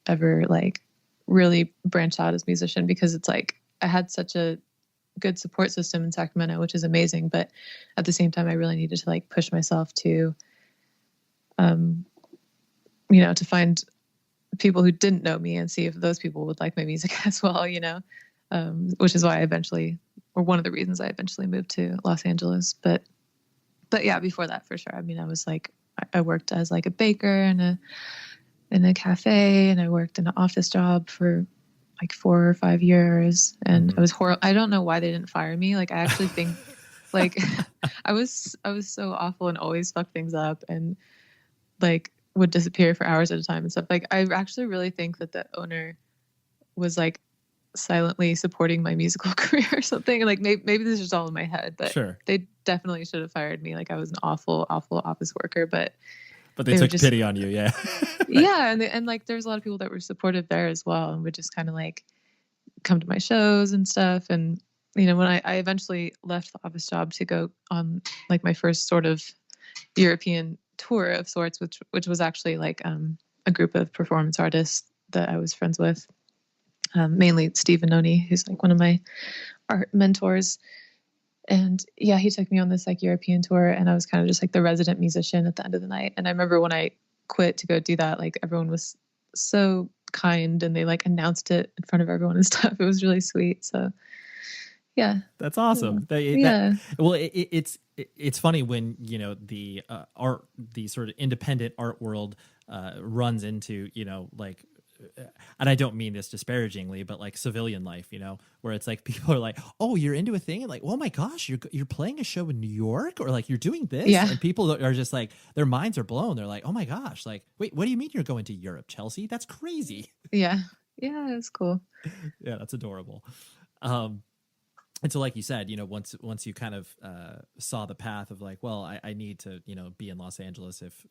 ever like really branch out as a musician, because it's like, I had such a good support system in Sacramento, which is amazing. But at the same time, I really needed to like push myself to, you know, to find people who didn't know me and see if those people would like my music as well, you know, which is why one of the reasons I eventually moved to Los Angeles. But yeah, before that, for sure. I mean, I was like, I worked as like a baker in a cafe, and I worked in an office job for like 4 or 5 years, and it was horrible. I don't know why they didn't fire me. Like, I actually think like I was so awful and always fucked things up and like would disappear for hours at a time and stuff. Like, I actually really think that the owner was like silently supporting my musical career or something. Like maybe this is all in my head, but sure, they definitely should have fired me. Like, I was an awful office worker, but they took pity on you. Yeah. Yeah. And like, there's a lot of people that were supportive there as well, and would just kind of like come to my shows and stuff. And, you know, when I eventually left the office job to go on like my first sort of European tour of sorts, which was actually like a group of performance artists that I was friends with, mainly Steve Vanoni, who's like one of my art mentors. And yeah, he took me on this like European tour, and I was kind of just like the resident musician at the end of the night. And I remember when I quit to go do that, like everyone was so kind, and they like announced it in front of everyone and stuff. It was really sweet. So yeah, that's awesome. Yeah. Well, it's funny when, you know, the sort of independent art world runs into, you know, like, and I don't mean this disparagingly, but like civilian life, you know, where it's like people are like, oh, you're into a thing, and like, oh my gosh, you're playing a show in New York, or like you're doing this, yeah. And people are just like, their minds are blown. They're like, oh my gosh, like, wait, what do you mean you're going to Europe, Chelsea? That's crazy. Yeah, it's cool. Yeah, that's adorable. And so, like you said, you know, once you kind of saw the path of like, well, I need to, you know, be in Los Angeles if,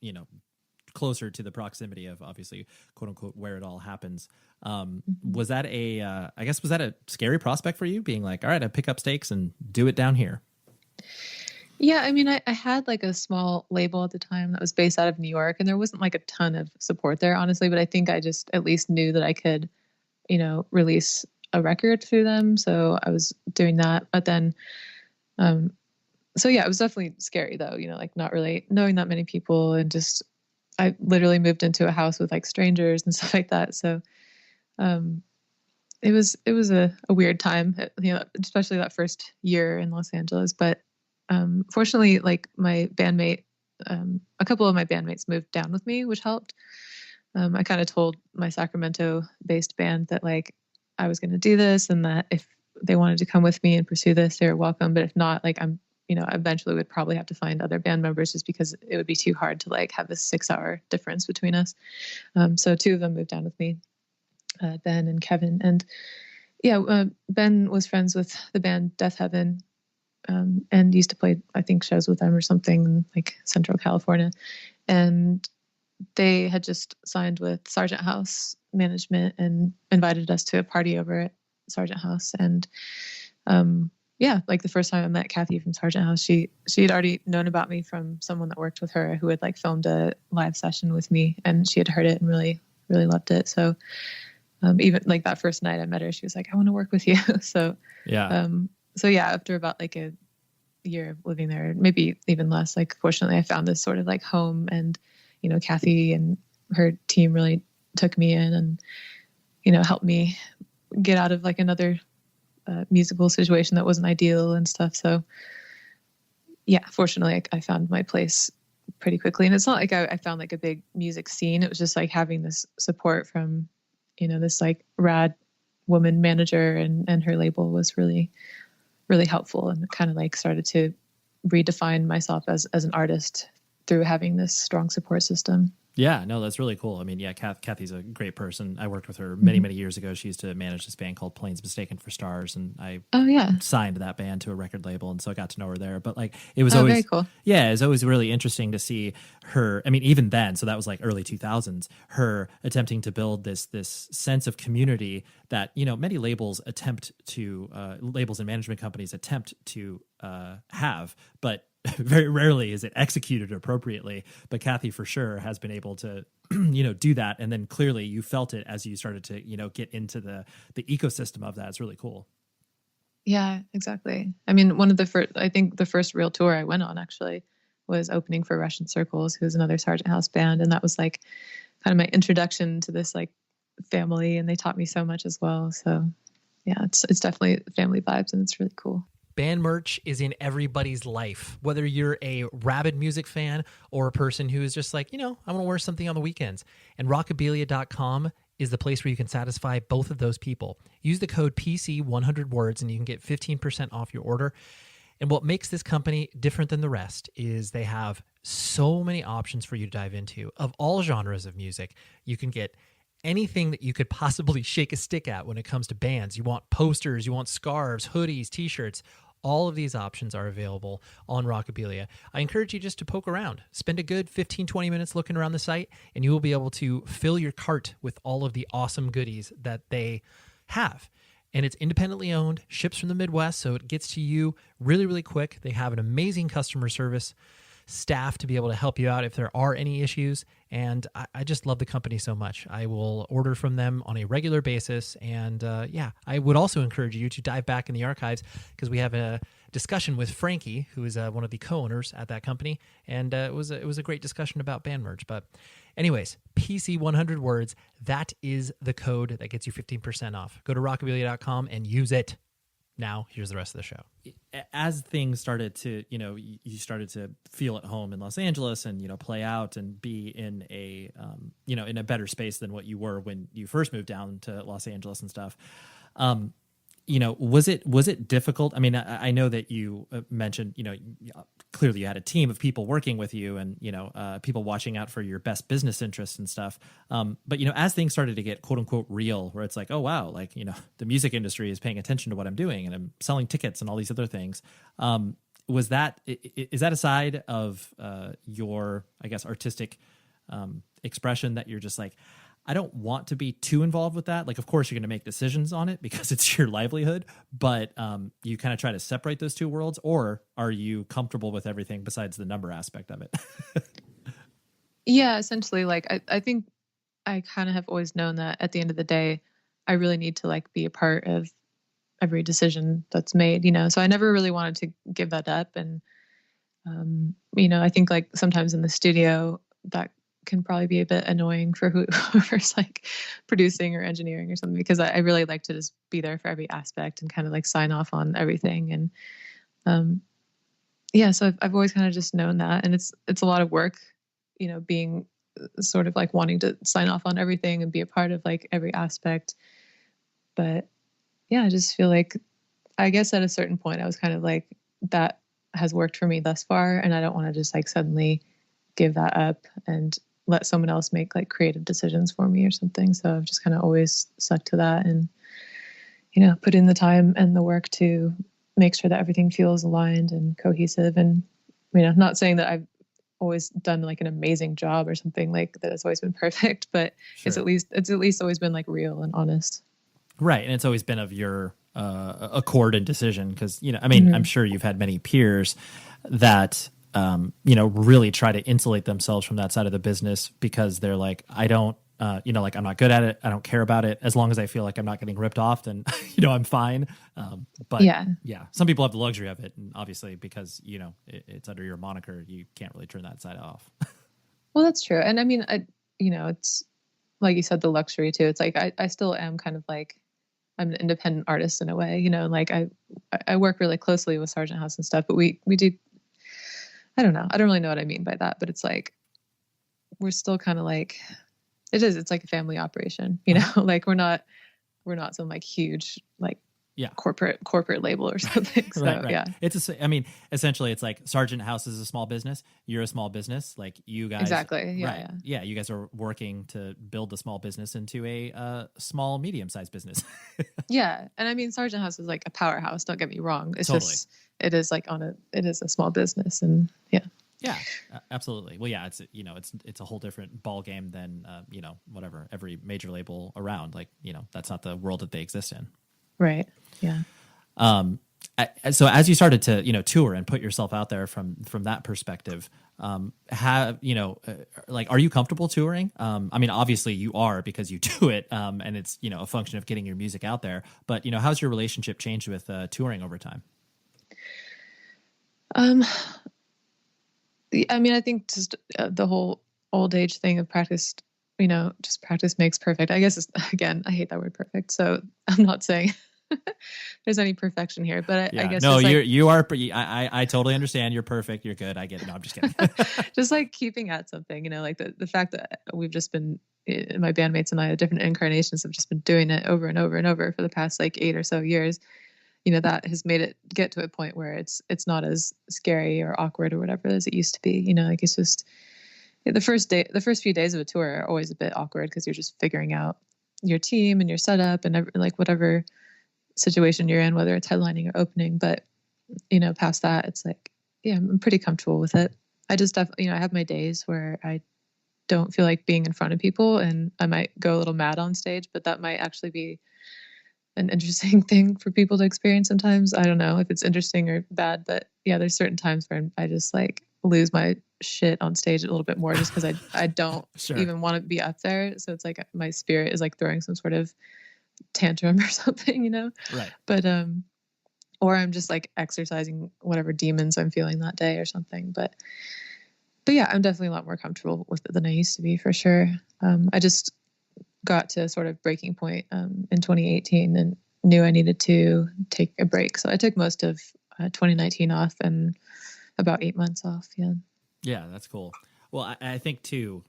you know, closer to the proximity of obviously, quote unquote, where it all happens. Was that was that a scary prospect for you, being like, all right, I pick up stakes and do it down here? Yeah. I mean, I had like a small label at the time that was based out of New York, and there wasn't like a ton of support there, honestly, but I think I just at least knew that I could, you know, release a record through them. So I was doing that. But then, so yeah, it was definitely scary though, you know, like not really knowing that many people, and just, I literally moved into a house with like strangers and stuff like that. So, it was a weird time, you know, especially that first year in Los Angeles. But, fortunately, like my bandmate, a couple of my bandmates moved down with me, which helped. I kind of told my Sacramento based band that like I was going to do this, and that if they wanted to come with me and pursue this, they were welcome. But if not, like you know, eventually would probably have to find other band members, just because it would be too hard to like have a 6-hour difference between us. So 2 of them moved down with me, Ben and Kevin. And yeah, Ben was friends with the band Death Heaven, and used to play, I think, shows with them or something in like Central California. And they had just signed with Sargent House Management and invited us to a party over at Sargent House. And, yeah, like the first time I met Kathy from Sargent House, she had already known about me from someone that worked with her who had like filmed a live session with me, and she had heard it and really, really loved it. So, even like that first night I met her, she was like, I want to work with you. So, yeah. So yeah, after about like a year of living there, maybe even less, like fortunately I found this sort of like home, and, you know, Kathy and her team really took me in and, you know, helped me get out of like another musical situation that wasn't ideal and stuff. So yeah, fortunately I found my place pretty quickly. And it's not like I found like a big music scene. It was just like having this support from, you know, this like rad woman manager and her label was really, really helpful, and kind of like started to redefine myself as an artist through having this strong support system. Yeah, no, that's really cool. I mean, yeah, Kathy's a great person. I worked with her many, many years ago. She used to manage this band called Planes Mistaken for Stars, and I signed that band to a record label, and so I got to know her there. But like, it was always very cool. Yeah, it was always really interesting to see her. I mean, even then, so that was like early 2000s. Her attempting to build this sense of community that many labels attempt to labels and management companies attempt to have, but very rarely is it executed appropriately. But Kathy for sure has been able to do that, and then clearly you felt it as you started to get into the ecosystem of that. It's really cool. Yeah, exactly. I mean, the first real tour I went on actually was opening for Russian Circles, who's another Sargent House band, and that was like kind of my introduction to this like family, and they taught me so much as well. So yeah, it's definitely family vibes, and it's really cool. Band merch is in everybody's life, whether you're a rabid music fan or a person who is just like, I want to wear something on the weekends. And Rockabillia.com is the place where you can satisfy both of those people. Use the code PC100words and you can get 15% off your order. And what makes this company different than the rest is they have so many options for you to dive into of all genres of music. You can get anything that you could possibly shake a stick at when it comes to bands. You want posters, you want scarves, hoodies, t-shirts. All of these options are available on Rockabillia. I encourage you just to poke around. Spend a good 15-20 minutes looking around the site, and you will be able to fill your cart with all of the awesome goodies that they have. And it's independently owned, ships from the Midwest, so it gets to you really, really quick. They have an amazing customer service staff to be able to help you out if there are any issues. And I just love the company so much. I will order from them on a regular basis. And I would also encourage you to dive back in the archives because we have a discussion with Frankie, who is one of the co-owners at that company. And it was a great discussion about band merch. But anyways, PC100 words, that is the code that gets you 15% off. Go to rockabillia.com and use it. Now, here's the rest of the show. As things started to, you started to feel at home in Los Angeles and, play out and be in a, in a better space than what you were when you first moved down to Los Angeles and stuff. Was it difficult? I mean, I know that you mentioned, clearly you had a team of people working with you and, people watching out for your best business interests and stuff. But, as things started to get quote unquote real, where it's like, oh, wow, like, the music industry is paying attention to what I'm doing and I'm selling tickets and all these other things. Is that a side of your, I guess, artistic expression that you're just like, I don't want to be too involved with that. Like, of course, you're going to make decisions on it because it's your livelihood, but you kind of try to separate those two worlds, or are you comfortable with everything besides the number aspect of it? Yeah, essentially, like, I think I kind of have always known that at the end of the day, I really need to like be a part of every decision that's made, so I never really wanted to give that up. And, I think like sometimes in the studio that can probably be a bit annoying for whoever's like producing or engineering or something, because I really like to just be there for every aspect and kind of like sign off on everything. And so I've always kind of just known that, and it's a lot of work, being sort of like wanting to sign off on everything and be a part of like every aspect. But yeah, I just feel like, I guess at a certain point I was kind of like, that has worked for me thus far, and I don't want to just like suddenly give that up and let someone else make like creative decisions for me or something. So I've just kind of always stuck to that and, put in the time and the work to make sure that everything feels aligned and cohesive. And, not saying that I've always done like an amazing job or something like that. It's always been perfect, but sure. It's at least always been like real and honest. Right. And it's always been of your accord and decision. Cause I'm sure you've had many peers that, really try to insulate themselves from that side of the business because they're like, I don't, like I'm not good at it. I don't care about it. As long as I feel like I'm not getting ripped off, then, I'm fine. But yeah, some people have the luxury of it. And obviously because, it's under your moniker, you can't really turn that side off. Well, that's true. And I mean, it's like you said, the luxury too. It's like, I still am kind of like, I'm an independent artist in a way, like I work really closely with Sargent House and stuff, but we do, I don't know. I don't really know what I mean by that, but it's like, we're still kind of like, it's like a family operation, like we're not some like huge, like corporate label or something. So right. yeah, Essentially it's like Sargent House is a small business. You're a small business. Like you guys. Exactly. Yeah. Right. Yeah. You guys are working to build the small business into a small, medium-sized business. Yeah. And I mean, Sargent House is like a powerhouse. Don't get me wrong. It's Totally. just, it is a small business, and yeah. Yeah, absolutely. Well, yeah, it's a whole different ball game than whatever every major label around. Like, that's not the world that they exist in. Right. Yeah. So as you started to tour and put yourself out there from that perspective, are you comfortable touring? I mean, obviously you are, because you do it, and it's a function of getting your music out there. But how's your relationship changed with touring over time? I mean, I think just the whole old age thing of practice, just practice makes perfect. I guess again, I hate that word perfect. So I'm not saying there's any perfection here, but I guess no, you are. I totally understand. You're perfect. You're good. I get it. No, I'm just kidding. Just like keeping at something, like the fact that we've just been, my bandmates and I, different incarnations have just been doing it over and over and over for the past like 8 or so years. That has made it get to a point where it's not as scary or awkward or whatever as it used to be. Like it's just the first few days of a tour are always a bit awkward because you're just figuring out your team and your setup and like whatever situation you're in, whether it's headlining or opening. But past that, it's like, yeah, I'm pretty comfortable with it. I just I have my days where I don't feel like being in front of people, and I might go a little mad on stage, but that might actually be an interesting thing for people to experience sometimes. I don't know if it's interesting or bad, but yeah, there's certain times where I just like lose my shit on stage a little bit more just because I don't Sure. even want to be up there. So it's like my spirit is like throwing some sort of tantrum or something, Right. But or I'm just like exercising whatever demons I'm feeling that day or something. But yeah, I'm definitely a lot more comfortable with it than I used to be, for sure. I just got to sort of breaking point in 2018 and knew I needed to take a break. So I took most of 2019 off and about 8 months off. Yeah. Yeah, that's cool. Well, I think too,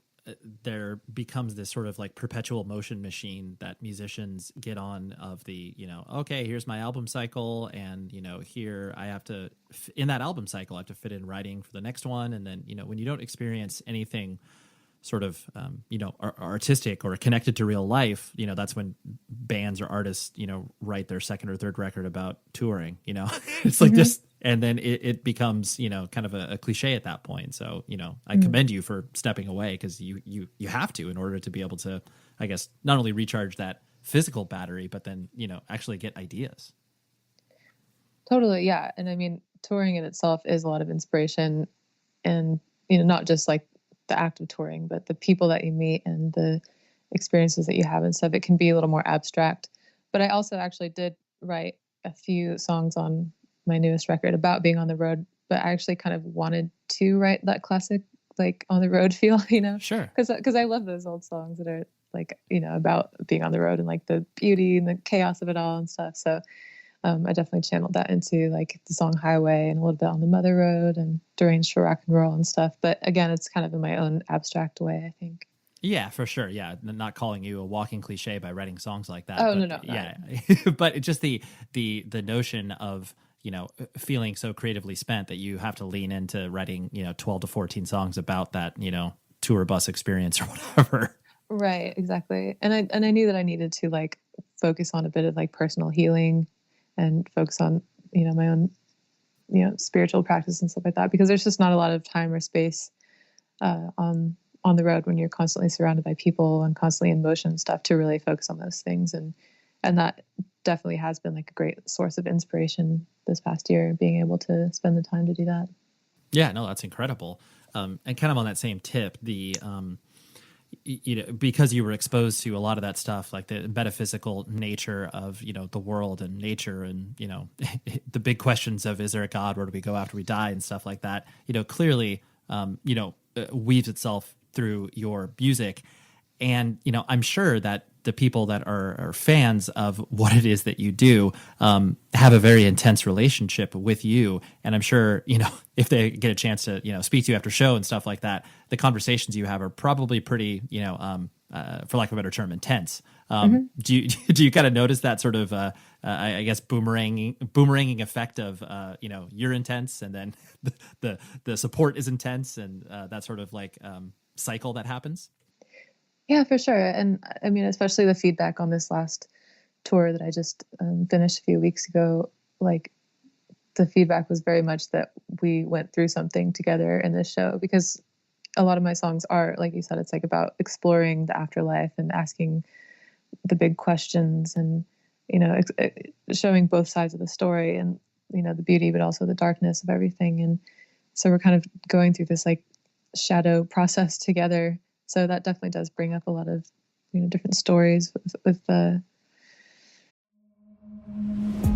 there becomes this sort of like perpetual motion machine that musicians get on of the, okay, here's my album cycle. And, here I have to, in that album cycle, I have to fit in writing for the next one. And then, when you don't experience anything sort of, artistic or connected to real life, that's when bands or artists, write their second or third record about touring, it's like just, and then it becomes, kind of a cliche at that point. So, I commend you for stepping away, because you have to, in order to be able to, I guess, not only recharge that physical battery, but then, actually get ideas. Totally. Yeah. And I mean, touring in itself is a lot of inspiration, and, not just like the act of touring, but the people that you meet and the experiences that you have and stuff. It can be a little more abstract. But I also actually did write a few songs on my newest record about being on the road, but I actually kind of wanted to write that classic, like on the road feel, Sure. Because I love those old songs that are like, about being on the road and like the beauty and the chaos of it all and stuff. So I definitely channeled that into like the song Highway and a little bit on the Mother Road and Deranged for Rock and Roll and stuff. But again, it's kind of in my own abstract way, I think. Yeah, for sure. Yeah, not calling you a walking cliche by writing songs like that. Oh, but, no. Yeah, but it's just the notion of, feeling so creatively spent that you have to lean into writing, 12 to 14 songs about that, tour bus experience or whatever. Right, exactly. And I knew that I needed to like focus on a bit of like personal healing and focus on, my own, spiritual practice and stuff like that, because there's just not a lot of time or space on the road when you're constantly surrounded by people and constantly in motion and stuff to really focus on those things. And that definitely has been like a great source of inspiration this past year, being able to spend the time to do that. Yeah, no, that's incredible. And kind of on that same tip, the, because you were exposed to a lot of that stuff, like the metaphysical nature of, the world and nature and, the big questions of, is there a God? Where do we go after we die and stuff like that, clearly, weaves itself through your music. And, I'm sure that the people that are fans of what it is that you do have a very intense relationship with you. And I'm sure, if they get a chance to, speak to you after show and stuff like that, the conversations you have are probably pretty, for lack of a better term, intense. Do you kind of notice that sort of, I guess, boomeranging effect of, you're intense and then the support is intense and that sort of like cycle that happens? Yeah, for sure. And I mean, especially the feedback on this last tour that I just finished a few weeks ago, like the feedback was very much that we went through something together in this show, because a lot of my songs are, like you said, it's like about exploring the afterlife and asking the big questions and, showing both sides of the story and, the beauty, but also the darkness of everything. And so we're kind of going through this like shadow process together. So that definitely does bring up a lot of, different stories with the.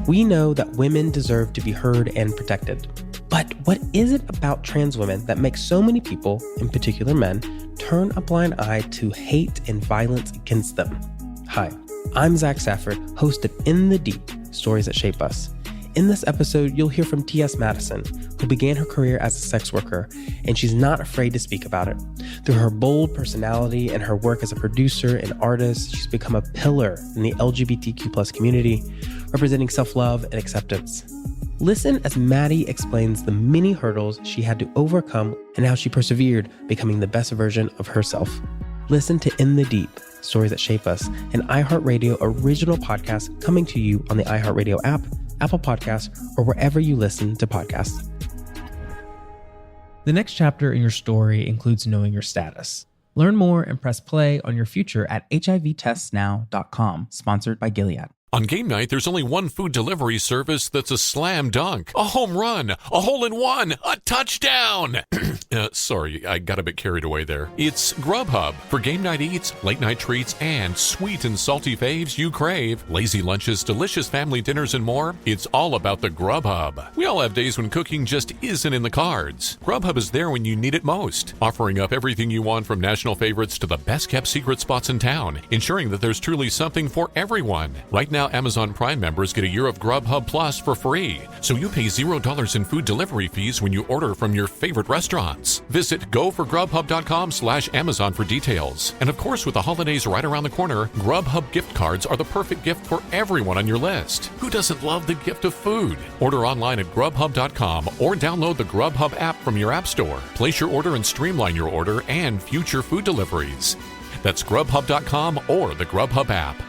We know that women deserve to be heard and protected. But what is it about trans women that makes so many people, in particular men, turn a blind eye to hate and violence against them? Hi, I'm Zach Safford, host of In the Deep, Stories That Shape Us. In this episode, you'll hear from T.S. Madison, who began her career as a sex worker, and she's not afraid to speak about it. Through her bold personality and her work as a producer and artist, she's become a pillar in the LGBTQ+ community, representing self-love and acceptance. Listen as Maddie explains the many hurdles she had to overcome and how she persevered, becoming the best version of herself. Listen to In the Deep, Stories That Shape Us, an iHeartRadio original podcast coming to you on the iHeartRadio app, Apple Podcasts, or wherever you listen to podcasts. The next chapter in your story includes knowing your status. Learn more and press play on your future at HIVtestsnow.com, sponsored by Gilead. On game night, there's only one food delivery service that's a slam dunk. A home run, a hole-in-one, a touchdown. Sorry, I got a bit carried away there. It's GrubHub. For game night eats, late night treats, and sweet and salty faves you crave, lazy lunches, delicious family dinners, and more, it's all about the GrubHub. We all have days when cooking just isn't in the cards. GrubHub is there when you need it most, offering up everything you want from national favorites to the best-kept secret spots in town, ensuring that there's truly something for everyone. Right now, Amazon Prime members get a year of GrubHub Plus for free, so you pay $0 in food delivery fees when you order from your favorite restaurants. Visit goforgrubhub.com/Amazon for details. And of course, with the holidays right around the corner, GrubHub gift cards are the perfect gift for everyone on your list. Who doesn't love the gift of food? Order online at grubhub.com or download the GrubHub app from your app store. Place your order and streamline your order and future food deliveries. That's grubhub.com or the GrubHub app.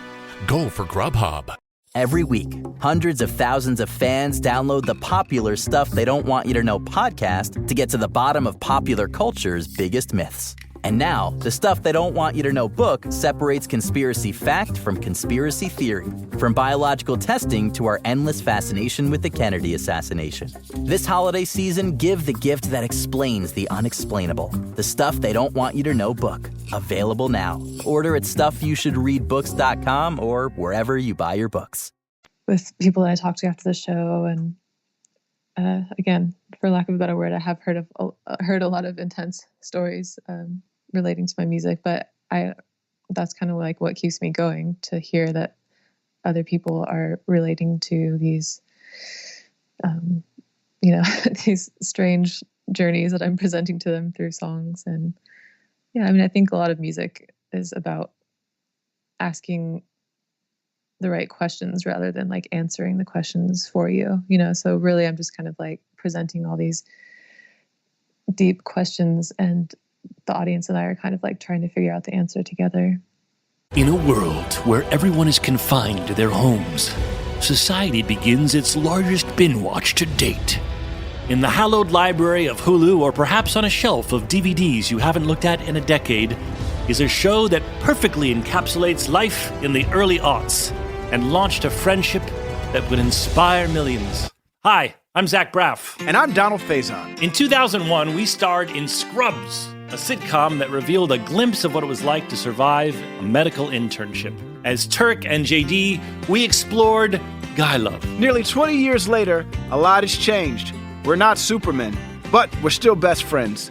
Go for GrubHub. Every week, hundreds of thousands of fans download the popular Stuff They Don't Want You to Know podcast to get to the bottom of popular culture's biggest myths. And now, the Stuff They Don't Want You to Know book separates conspiracy fact from conspiracy theory, from biological testing to our endless fascination with the Kennedy assassination. This holiday season, give the gift that explains the unexplainable. The Stuff They Don't Want You to Know book. Available now. Order at StuffYouShouldReadBooks.com or wherever you buy your books. With people that I talked to after the show, and again, for lack of a better word, I have heard a lot of intense stories relating to my music, but that's kind of like what keeps me going, to hear that other people are relating to these these strange journeys that I'm presenting to them through songs. And yeah, I mean, I think a lot of music is about asking the right questions rather than like answering the questions for you, so really I'm just kind of like presenting all these deep questions, and the audience and I are kind of like trying to figure out the answer together. In a world where everyone is confined to their homes, society begins its largest binge watch to date. In the hallowed library of Hulu, or perhaps on a shelf of DVDs you haven't looked at in a decade, is a show that perfectly encapsulates life in the early aughts and launched a friendship that would inspire millions. Hi, I'm Zach Braff. And I'm Donald Faison. In 2001, we starred in Scrubs, a sitcom that revealed a glimpse of what it was like to survive a medical internship. As Turk and JD, we explored guy love. Nearly 20 years later, a lot has changed. We're not Supermen, but we're still best friends.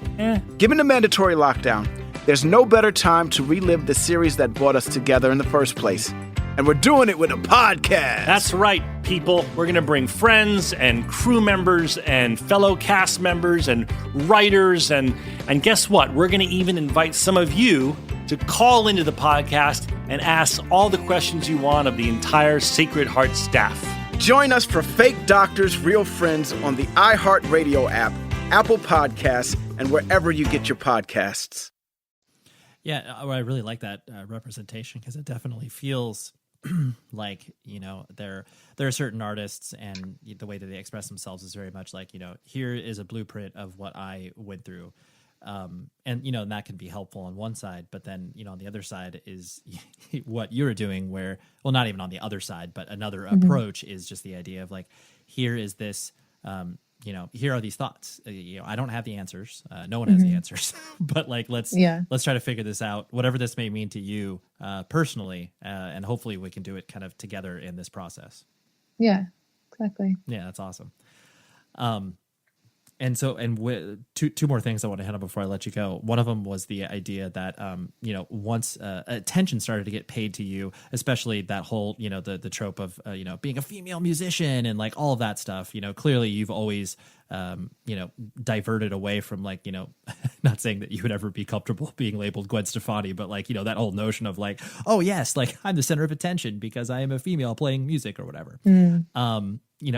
Given the mandatory lockdown, there's no better time to relive the series that brought us together in the first place. And we're doing it with a podcast. That's right, people. We're going to bring friends and crew members and fellow cast members and writers. And guess what? We're going to even invite some of you to to call into the podcast and ask all the questions you want of the entire Sacred Heart staff. Join us for Fake Doctors, Real Friends on the iHeartRadio app, Apple Podcasts, and wherever you get your podcasts. Yeah, I really like that representation because it definitely feels like, there are certain artists and the way that they express themselves is very much like, here is a blueprint of what I went through. And that can be helpful on one side, but then, on the other side is what you're doing where, well, not even on the other side, but another approach is just the idea of like, here is this, here are these thoughts. I don't have the answers. No one has the answers, but like, let's try to figure this out, whatever this may mean to you personally. And hopefully we can do it kind of together in this process. Yeah, exactly. Yeah, that's awesome. And so, two more things I want to hit on before I let you go. One of them was the idea that, once attention started to get paid to you, especially that whole, the trope of, being a female musician and like all of that stuff, clearly you've always, diverted away from like, not saying that you would ever be comfortable being labeled Gwen Stefani, but like, that whole notion of like, oh yes, like I'm the center of attention because I am a female playing music or whatever.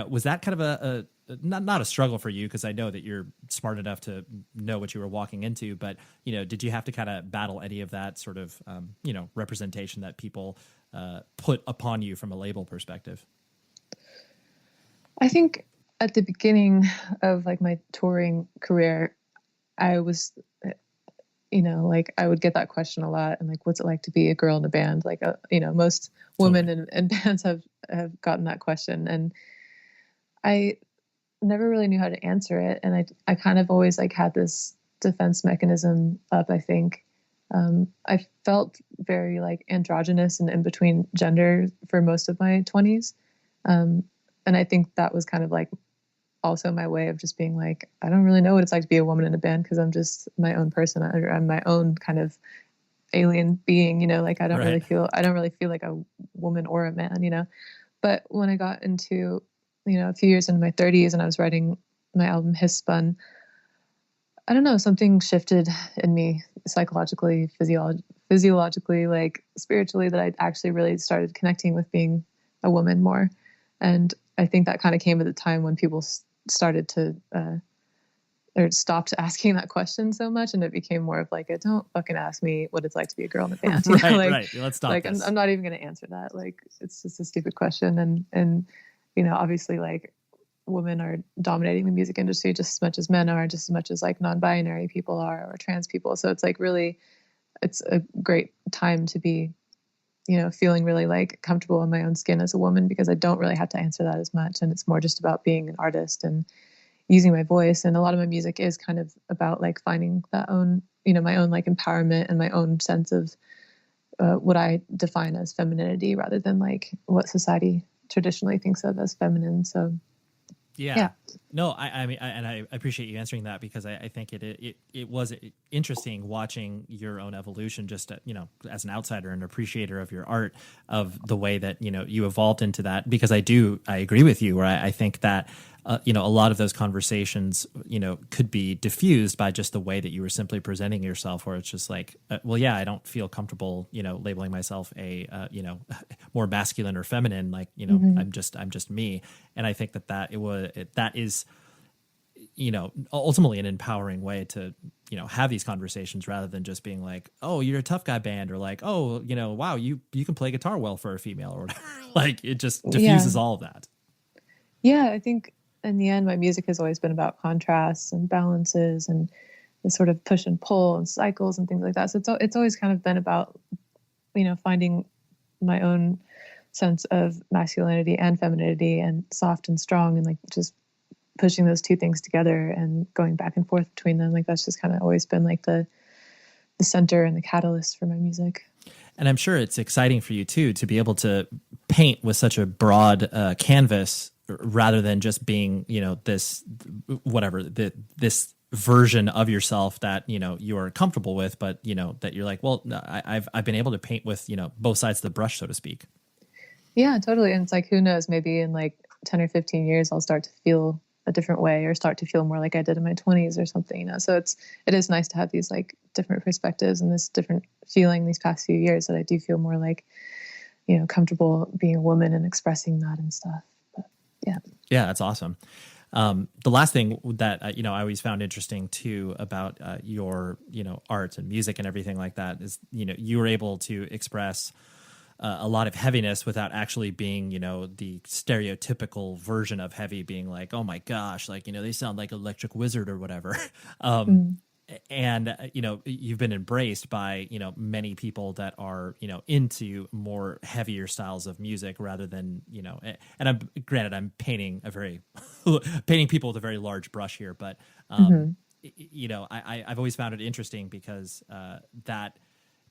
Was that kind of a not a struggle for you? Because I know that you're smart enough to know what you were walking into, but, did you have to kind of battle any of that sort of, representation that people put upon you from a label perspective? I think at the beginning of like my touring career, I was, like I would get that question a lot and like, what's it like to be a girl in a band? Like, most women in bands have gotten that question. And I never really knew how to answer it. And I kind of always like had this defense mechanism up, I think. I felt very like androgynous and in between gender for most of my 20s. And I think that was kind of like also my way of just being like, I don't really know what it's like to be a woman in a band because I'm just my own person. I'm my own kind of alien being, like I don't really feel like a woman or a man, But when I got into, a few years into my 30s and I was writing my album Hiss Spun, I don't know, something shifted in me psychologically, physiologically, like spiritually, that I actually really started connecting with being a woman more. And I think that kind of came at the time when people started to, or stopped asking that question so much. And it became more of like, don't fucking ask me what it's like to be a girl in a band. Right. Let's stop this. I'm not even going to answer that. Like, it's just a stupid question. And, obviously like women are dominating the music industry just as much as men are, just as much as like non-binary people are or trans people. So it's like really, it's a great time to be, feeling really like comfortable in my own skin as a woman, because I don't really have to answer that as much. And it's more just about being an artist and using my voice. And a lot of my music is kind of about like finding that own, my own like empowerment and my own sense of what I define as femininity rather than like what society traditionally thinks of as feminine. So yeah. No, I mean, I appreciate you answering that, because I think it was interesting watching your own evolution, just as an outsider and appreciator of your art, of the way that you evolved into that. Because I agree with you, where I think that a lot of those conversations could be diffused by just the way that you were simply presenting yourself, where it's just like, I don't feel comfortable labeling myself a more masculine or feminine, like I'm just me. And I think that is ultimately an empowering way to have these conversations, rather than just being like, oh, you're a tough guy band, or like, oh, wow, you can play guitar well for a female, or whatever. Like, it just diffuses all of that. Yeah, I think in the end, my music has always been about contrasts and balances and the sort of push and pull and cycles and things like that. So it's always kind of been about, finding my own sense of masculinity and femininity and soft and strong, and like just pushing those two things together and going back and forth between them. Like, that's just kind of always been like the center and the catalyst for my music. And I'm sure it's exciting for you too, to be able to paint with such a broad canvas, rather than just being, this version of yourself that, you're comfortable with, but, that you're like, well, I've been able to paint with, both sides of the brush, so to speak. Yeah, totally. And it's like, who knows, maybe in like 10 or 15 years, I'll start to feel a different way or start to feel more like I did in my 20s or something, you know. So it is nice to have these like different perspectives and this different feeling these past few years that I do feel more like, you know, comfortable being a woman and expressing that and stuff. But yeah. Yeah, that's awesome. The last thing that, you know, I always found interesting too about your, you know, art and music and everything like that is, you know, you were able to express a lot of heaviness without actually being, you know, the stereotypical version of heavy being like, oh my gosh, like, you know, they sound like Electric Wizard or whatever. And, you know, you've been embraced by, you know, many people that are, you know, into more heavier styles of music rather than, you know, and I'm painting painting people with a very large brush here, but, you know, I've always found it interesting because that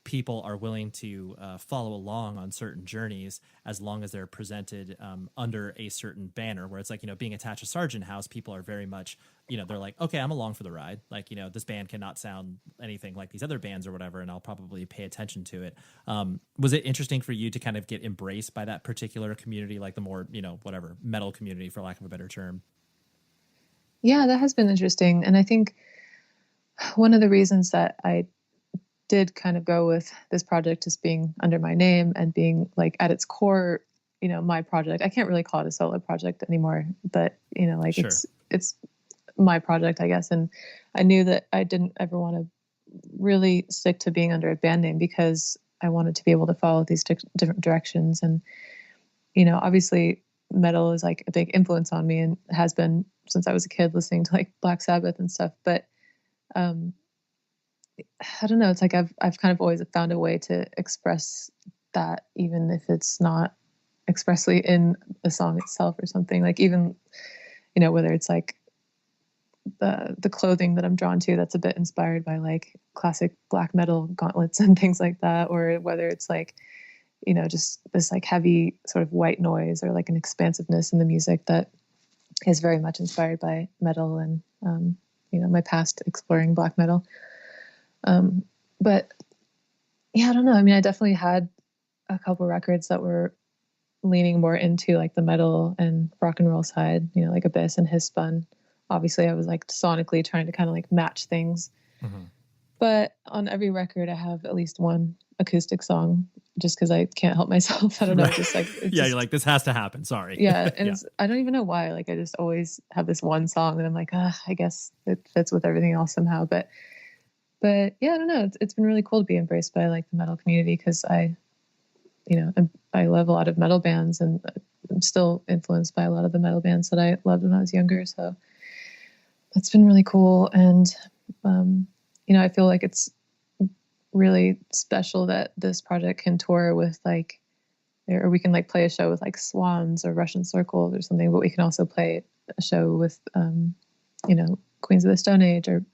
people are willing to follow along on certain journeys as long as they're presented under a certain banner, where it's like, you know, being attached to Sargent House, people are very much, you know, they're like, okay, I'm along for the ride. Like, you know, this band cannot sound anything like these other bands or whatever, and I'll probably pay attention to it. Was it interesting for you to kind of get embraced by that particular community, like the more, you know, whatever, metal community, for lack of a better term? Yeah, that has been interesting. And I think one of the reasons that I did kind of go with this project as being under my name and being like at its core, you know, my project. I can't really call it a solo project anymore, but you know, like it's my project, I guess. And I knew that I didn't ever want to really stick to being under a band name because I wanted to be able to follow these different directions. And, you know, obviously metal is like a big influence on me and has been since I was a kid listening to like Black Sabbath and stuff. But, I don't know. It's like I've kind of always found a way to express that, even if it's not expressly in the song itself or something. Like even, you know, whether it's like the clothing that I'm drawn to, that's a bit inspired by like classic black metal gauntlets and things like that, or whether it's like, you know, just this like heavy sort of white noise or like an expansiveness in the music that is very much inspired by metal and, you know, my past exploring black metal. But yeah, I don't know. I mean, I definitely had a couple records that were leaning more into like the metal and rock and roll side, you know, like Abyss and His Spun. Obviously I was like sonically trying to kind of like match things, but on every record I have at least one acoustic song just cause I can't help myself. I don't know. Just like, yeah, you're like, this has to happen. Sorry. Yeah. And I don't even know why, like, I just always have this one song and I'm like, I guess it fits with everything else somehow. But yeah, I don't know. It's been really cool to be embraced by like the metal community because I love a lot of metal bands and I'm still influenced by a lot of the metal bands that I loved when I was younger. So that's been really cool. And, you know, I feel like it's really special that this project can tour with like, or we can like play a show with like Swans or Russian Circles or something, but we can also play a show with, you know, Queens of the Stone Age or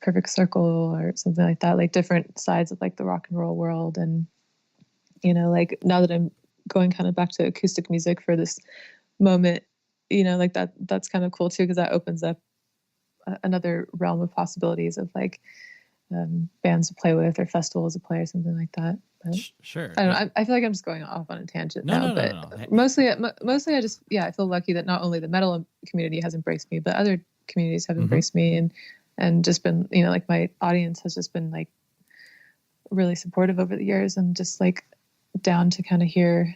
Perfect Circle or something like that, like different sides of like the rock and roll world. And, you know, like now that I'm going kind of back to acoustic music for this moment, you know, like that's kind of cool too, because that opens up another realm of possibilities of like bands to play with or festivals to play or something like that. But sure. I don't know. I feel like I'm just going off on a tangent now, but mostly I just, I feel lucky that not only the metal community has embraced me, but other communities have embraced me and just been, you know, like my audience has just been like really supportive over the years and just like down to kind of hear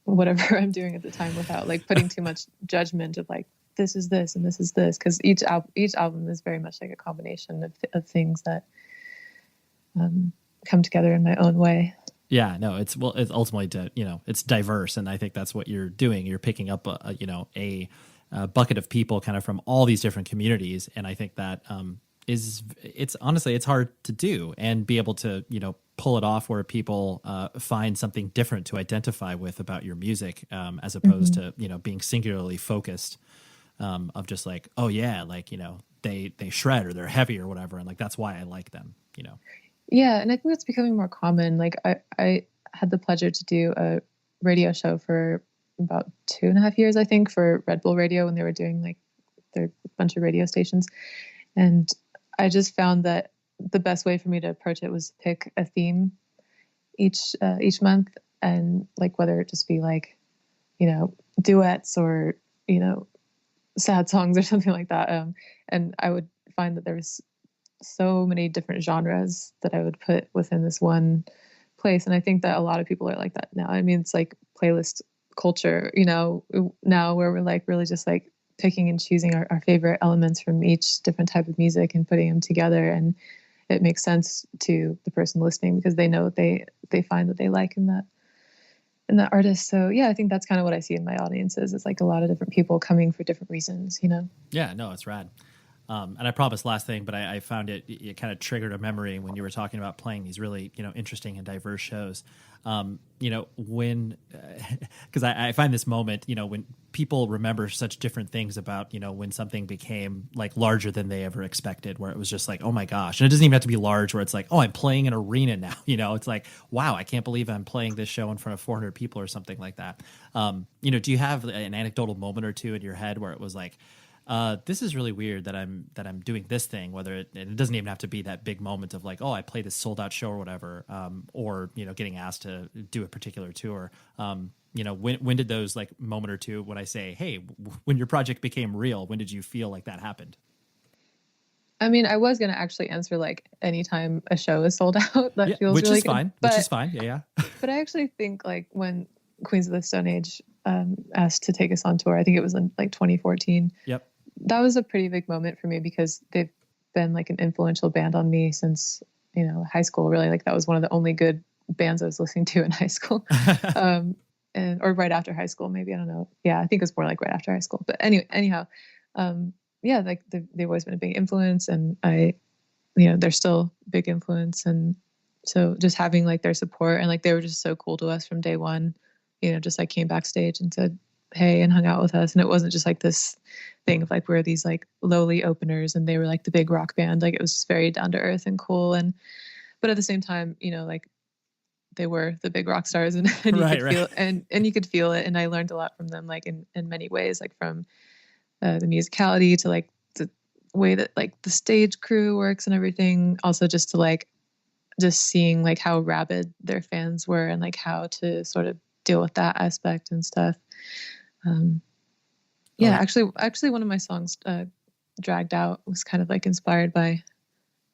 whatever I'm doing at the time without like putting too much judgment of like, this is this and this is this. Cause each album is very much like a combination of things that come together in my own way. Yeah, no, it's ultimately, you know, it's diverse. And I think that's what you're doing. You're picking up a bucket of people kind of from all these different communities. And I think that it's honestly, it's hard to do and be able to, you know, pull it off where people find something different to identify with about your music as opposed to, you know, being singularly focused of just like, oh yeah, like, you know, they shred or they're heavy or whatever. And like, that's why I like them, you know? Yeah. And I think that's becoming more common. Like I had the pleasure to do a radio show for about 2.5 years, I think, for Red Bull Radio when they were doing like their bunch of radio stations. And I just found that the best way for me to approach it was to pick a theme each month, and like whether it just be like, you know, duets or, you know, sad songs or something like that. And I would find that there was so many different genres that I would put within this one place. And I think that a lot of people are like that now. I mean, it's like playlist culture, now where we're like really just like picking and choosing our favorite elements from each different type of music and putting them together. And it makes sense to the person listening because they know they find what they like in that artist. So yeah, I think that's kind of what I see in my audiences. It's like a lot of different people coming for different reasons, Yeah, no, it's rad. And I promise last thing, but I found it kind of triggered a memory when you were talking about playing these really, interesting and diverse shows. When, because I find this moment, when people remember such different things about, when something became like larger than they ever expected, where it was just like, oh my gosh. And it doesn't even have to be large where it's like, oh, I'm playing an arena now. It's like, wow, I can't believe I'm playing this show in front of 400 people or something like that. Do you have an anecdotal moment or two in your head where it was like, this is really weird that I'm doing this thing, whether it doesn't even have to be that big moment of like, oh, I played this sold out show or whatever, or, getting asked to do a particular tour. When did those like moment or two, when I say, hey, when your project became real, when did you feel like that happened? I mean, I was going to actually answer like anytime a show is sold out, that feels which really is good. fine. Which is fine. Yeah. But I actually think like when Queens of the Stone Age asked to take us on tour, I think it was in like 2014. Yep. That was a pretty big moment for me because they've been like an influential band on me since, high school, really. Like that was one of the only good bands I was listening to in high school. Or right after high school, maybe, I don't know. Yeah, I think it was more like right after high school. But anyhow, like they've always been a big influence, and they're still a big influence. And so just having like their support, and like they were just so cool to us from day one, just like came backstage and said, hey, and hung out with us. And it wasn't just like this thing of like, we're these like lowly openers and they were like the big rock band. Like it was just very down to earth and cool. But at the same time, like they were the big rock stars, and you could feel and you could feel it. And I learned a lot from them, like in many ways, like from the musicality to like the way that like the stage crew works and everything. Also just to like, just seeing like how rabid their fans were and like how to sort of deal with that aspect and stuff. Actually one of my songs, Dragged Out, was kind of like inspired by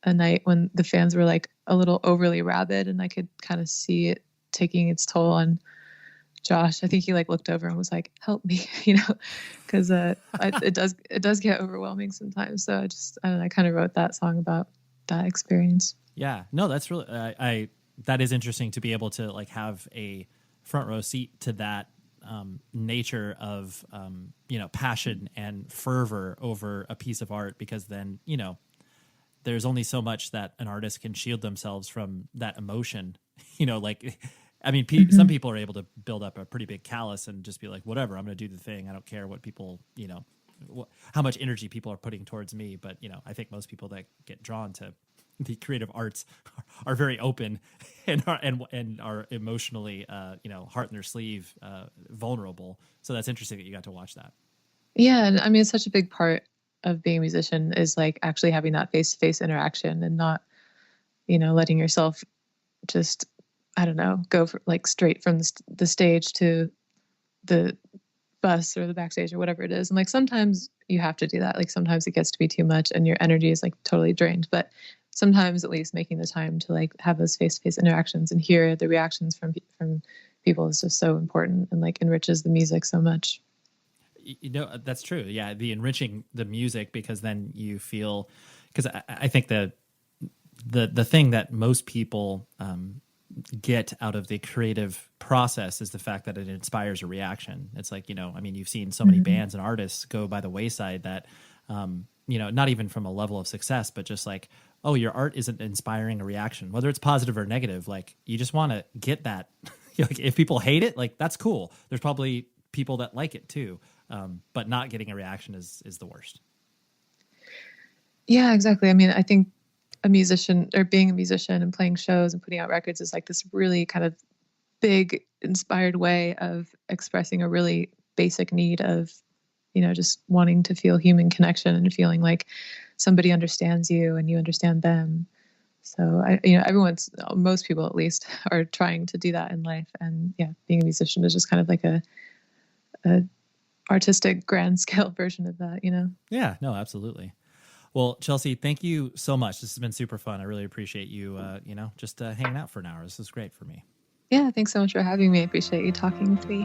a night when the fans were like a little overly rabid, and I could kind of see it taking its toll on Josh. I think he like looked over and was like, help me, because it does get overwhelming sometimes. So I kind of wrote that song about that experience. Yeah, no, that's really, that is interesting to be able to like have a front row seat to that nature of passion and fervor over a piece of art, because then there's only so much that an artist can shield themselves from that emotion. Some people are able to build up a pretty big callus and just be like, whatever, I'm going to do the thing. I don't care what people, how much energy people are putting towards me. But I think most people that get drawn to the creative arts are very open and are emotionally, heart in their sleeve, vulnerable. So that's interesting that you got to watch that. Yeah. And I mean, it's such a big part of being a musician is like actually having that face-to-face interaction and not, letting yourself just, I don't know, go for like straight from the stage to the bus or the backstage or whatever it is. And like, sometimes you have to do that. Like sometimes it gets to be too much and your energy is like totally drained, but sometimes at least making the time to like have those face-to-face interactions and hear the reactions from people is just so important and like enriches the music so much. That's true. Yeah. The enriching the music, because then you feel, because I think the thing that most people get out of the creative process is the fact that it inspires a reaction. It's like, you've seen so many bands and artists go by the wayside that, not even from a level of success, but just like, oh, your art isn't inspiring a reaction, whether it's positive or negative. Like you just want to get that. Like if people hate it, like that's cool. There's probably people that like it too. But not getting a reaction is the worst. Yeah, exactly. I mean, I think a musician or being a musician and playing shows and putting out records is like this really kind of big inspired way of expressing a really basic need of, just wanting to feel human connection and feeling like somebody understands you and you understand them. So most people at least are trying to do that in life. And yeah, being a musician is just kind of like a artistic grand scale version of that, you know? Yeah, no, absolutely. Well, Chelsea, thank you so much. This has been super fun. I really appreciate you, just hanging out for an hour. This is great for me. Yeah, thanks so much for having me. I appreciate you talking with me.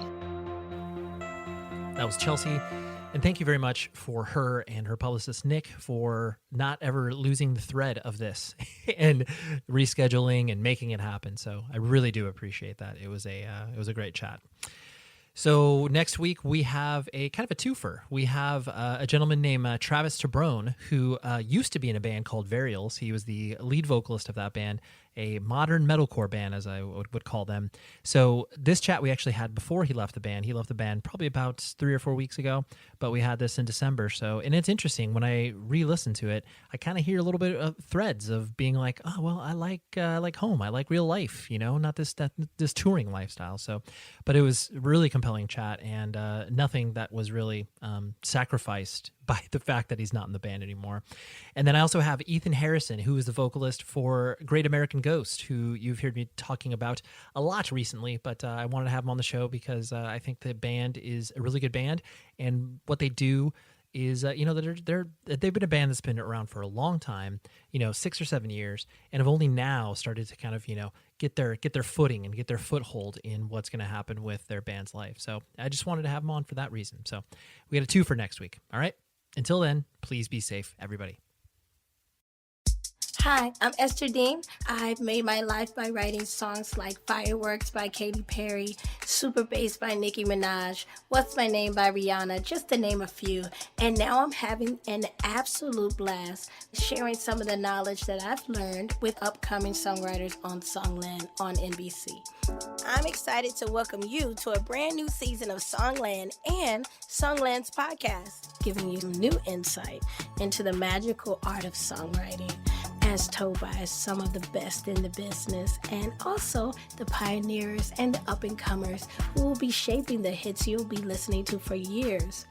That was Chelsea. And thank you very much for her and her publicist, Nick, for not ever losing the thread of this and rescheduling and making it happen. So I really do appreciate that. It was a great chat. So next week we have a kind of a twofer. We have a gentleman named Travis Tabrone, who used to be in a band called Varials. He was the lead vocalist of that band, a modern metalcore band, as I would call them. So this chat we actually had before he left the band. He left the band probably about 3 or 4 weeks ago, but we had this in December. So, and it's interesting when I re-listen to it, I kind of hear a little bit of threads of being like, oh, well, I like home. I like real life, not this touring lifestyle. So, but it was really compelling chat and nothing that was really sacrificed by the fact that he's not in the band anymore. And then I also have Ethan Harrison, who is the vocalist for Great American Ghost, who you've heard me talking about a lot recently, but I wanted to have him on the show because I think the band is a really good band, and what they do is, they've been a band that's been around for a long time, 6 or 7 years, and have only now started to kind of, get their footing and get their foothold in what's going to happen with their band's life. So I just wanted to have them on for that reason. So we got a 2 for next week. All right. Until then, please be safe, everybody. Hi, I'm Esther Dean. I've made my life by writing songs like Fireworks by Katy Perry, Super Bass by Nicki Minaj, What's My Name by Rihanna, just to name a few. And now I'm having an absolute blast sharing some of the knowledge that I've learned with upcoming songwriters on Songland on NBC. I'm excited to welcome you to a brand new season of Songland and Songland's podcast, giving you new insight into the magical art of songwriting, as told by some of the best in the business, and also the pioneers and the up-and-comers who will be shaping the hits you'll be listening to for years.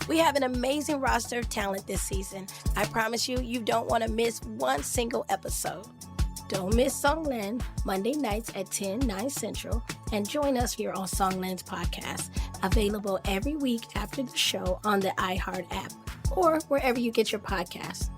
We have an amazing roster of talent this season. I promise you don't want to miss one single episode. Don't miss Songland, Monday nights at 10/9 Central, and join us here on Songland's podcast, available every week after the show on the iHeart app or wherever you get your podcasts.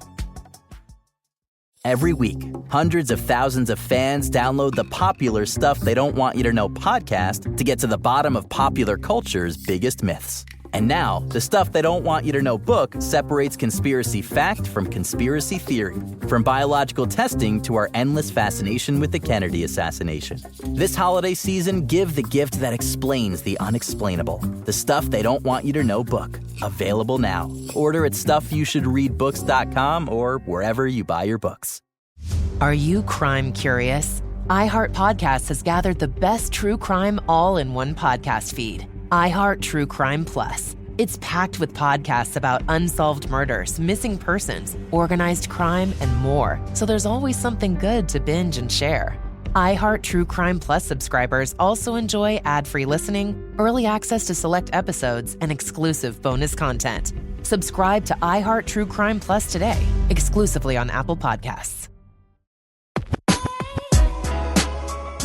Every week, hundreds of thousands of fans download the popular Stuff They Don't Want You to Know podcast to get to the bottom of popular culture's biggest myths. And now, the Stuff They Don't Want You to Know book separates conspiracy fact from conspiracy theory, from biological testing to our endless fascination with the Kennedy assassination. This holiday season, give the gift that explains the unexplainable. The Stuff They Don't Want You to Know book. Available now. Order at StuffYouShouldReadBooks.com or wherever you buy your books. Are you crime curious? iHeartPodcasts has gathered the best true crime all in one podcast feed. iHeart True Crime Plus. It's packed with podcasts about unsolved murders, missing persons, organized crime, and more. So there's always something good to binge and share. iHeart True Crime Plus subscribers also enjoy ad-free listening, early access to select episodes, and exclusive bonus content. Subscribe to iHeart True Crime Plus today, exclusively on Apple Podcasts.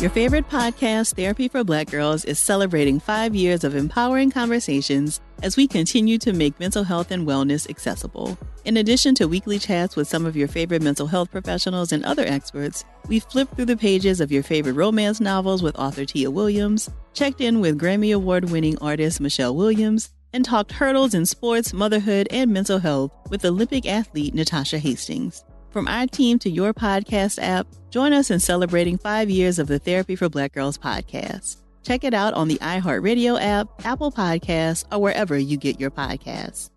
Your favorite podcast, Therapy for Black Girls, is celebrating 5 years of empowering conversations as we continue to make mental health and wellness accessible. In addition to weekly chats with some of your favorite mental health professionals and other experts, we've flipped through the pages of your favorite romance novels with author Tia Williams, checked in with Grammy Award-winning artist Michelle Williams, and talked hurdles in sports, motherhood, and mental health with Olympic athlete Natasha Hastings. From our team to your podcast app, join us in celebrating 5 years of the Therapy for Black Girls podcast. Check it out on the iHeartRadio app, Apple Podcasts, or wherever you get your podcasts.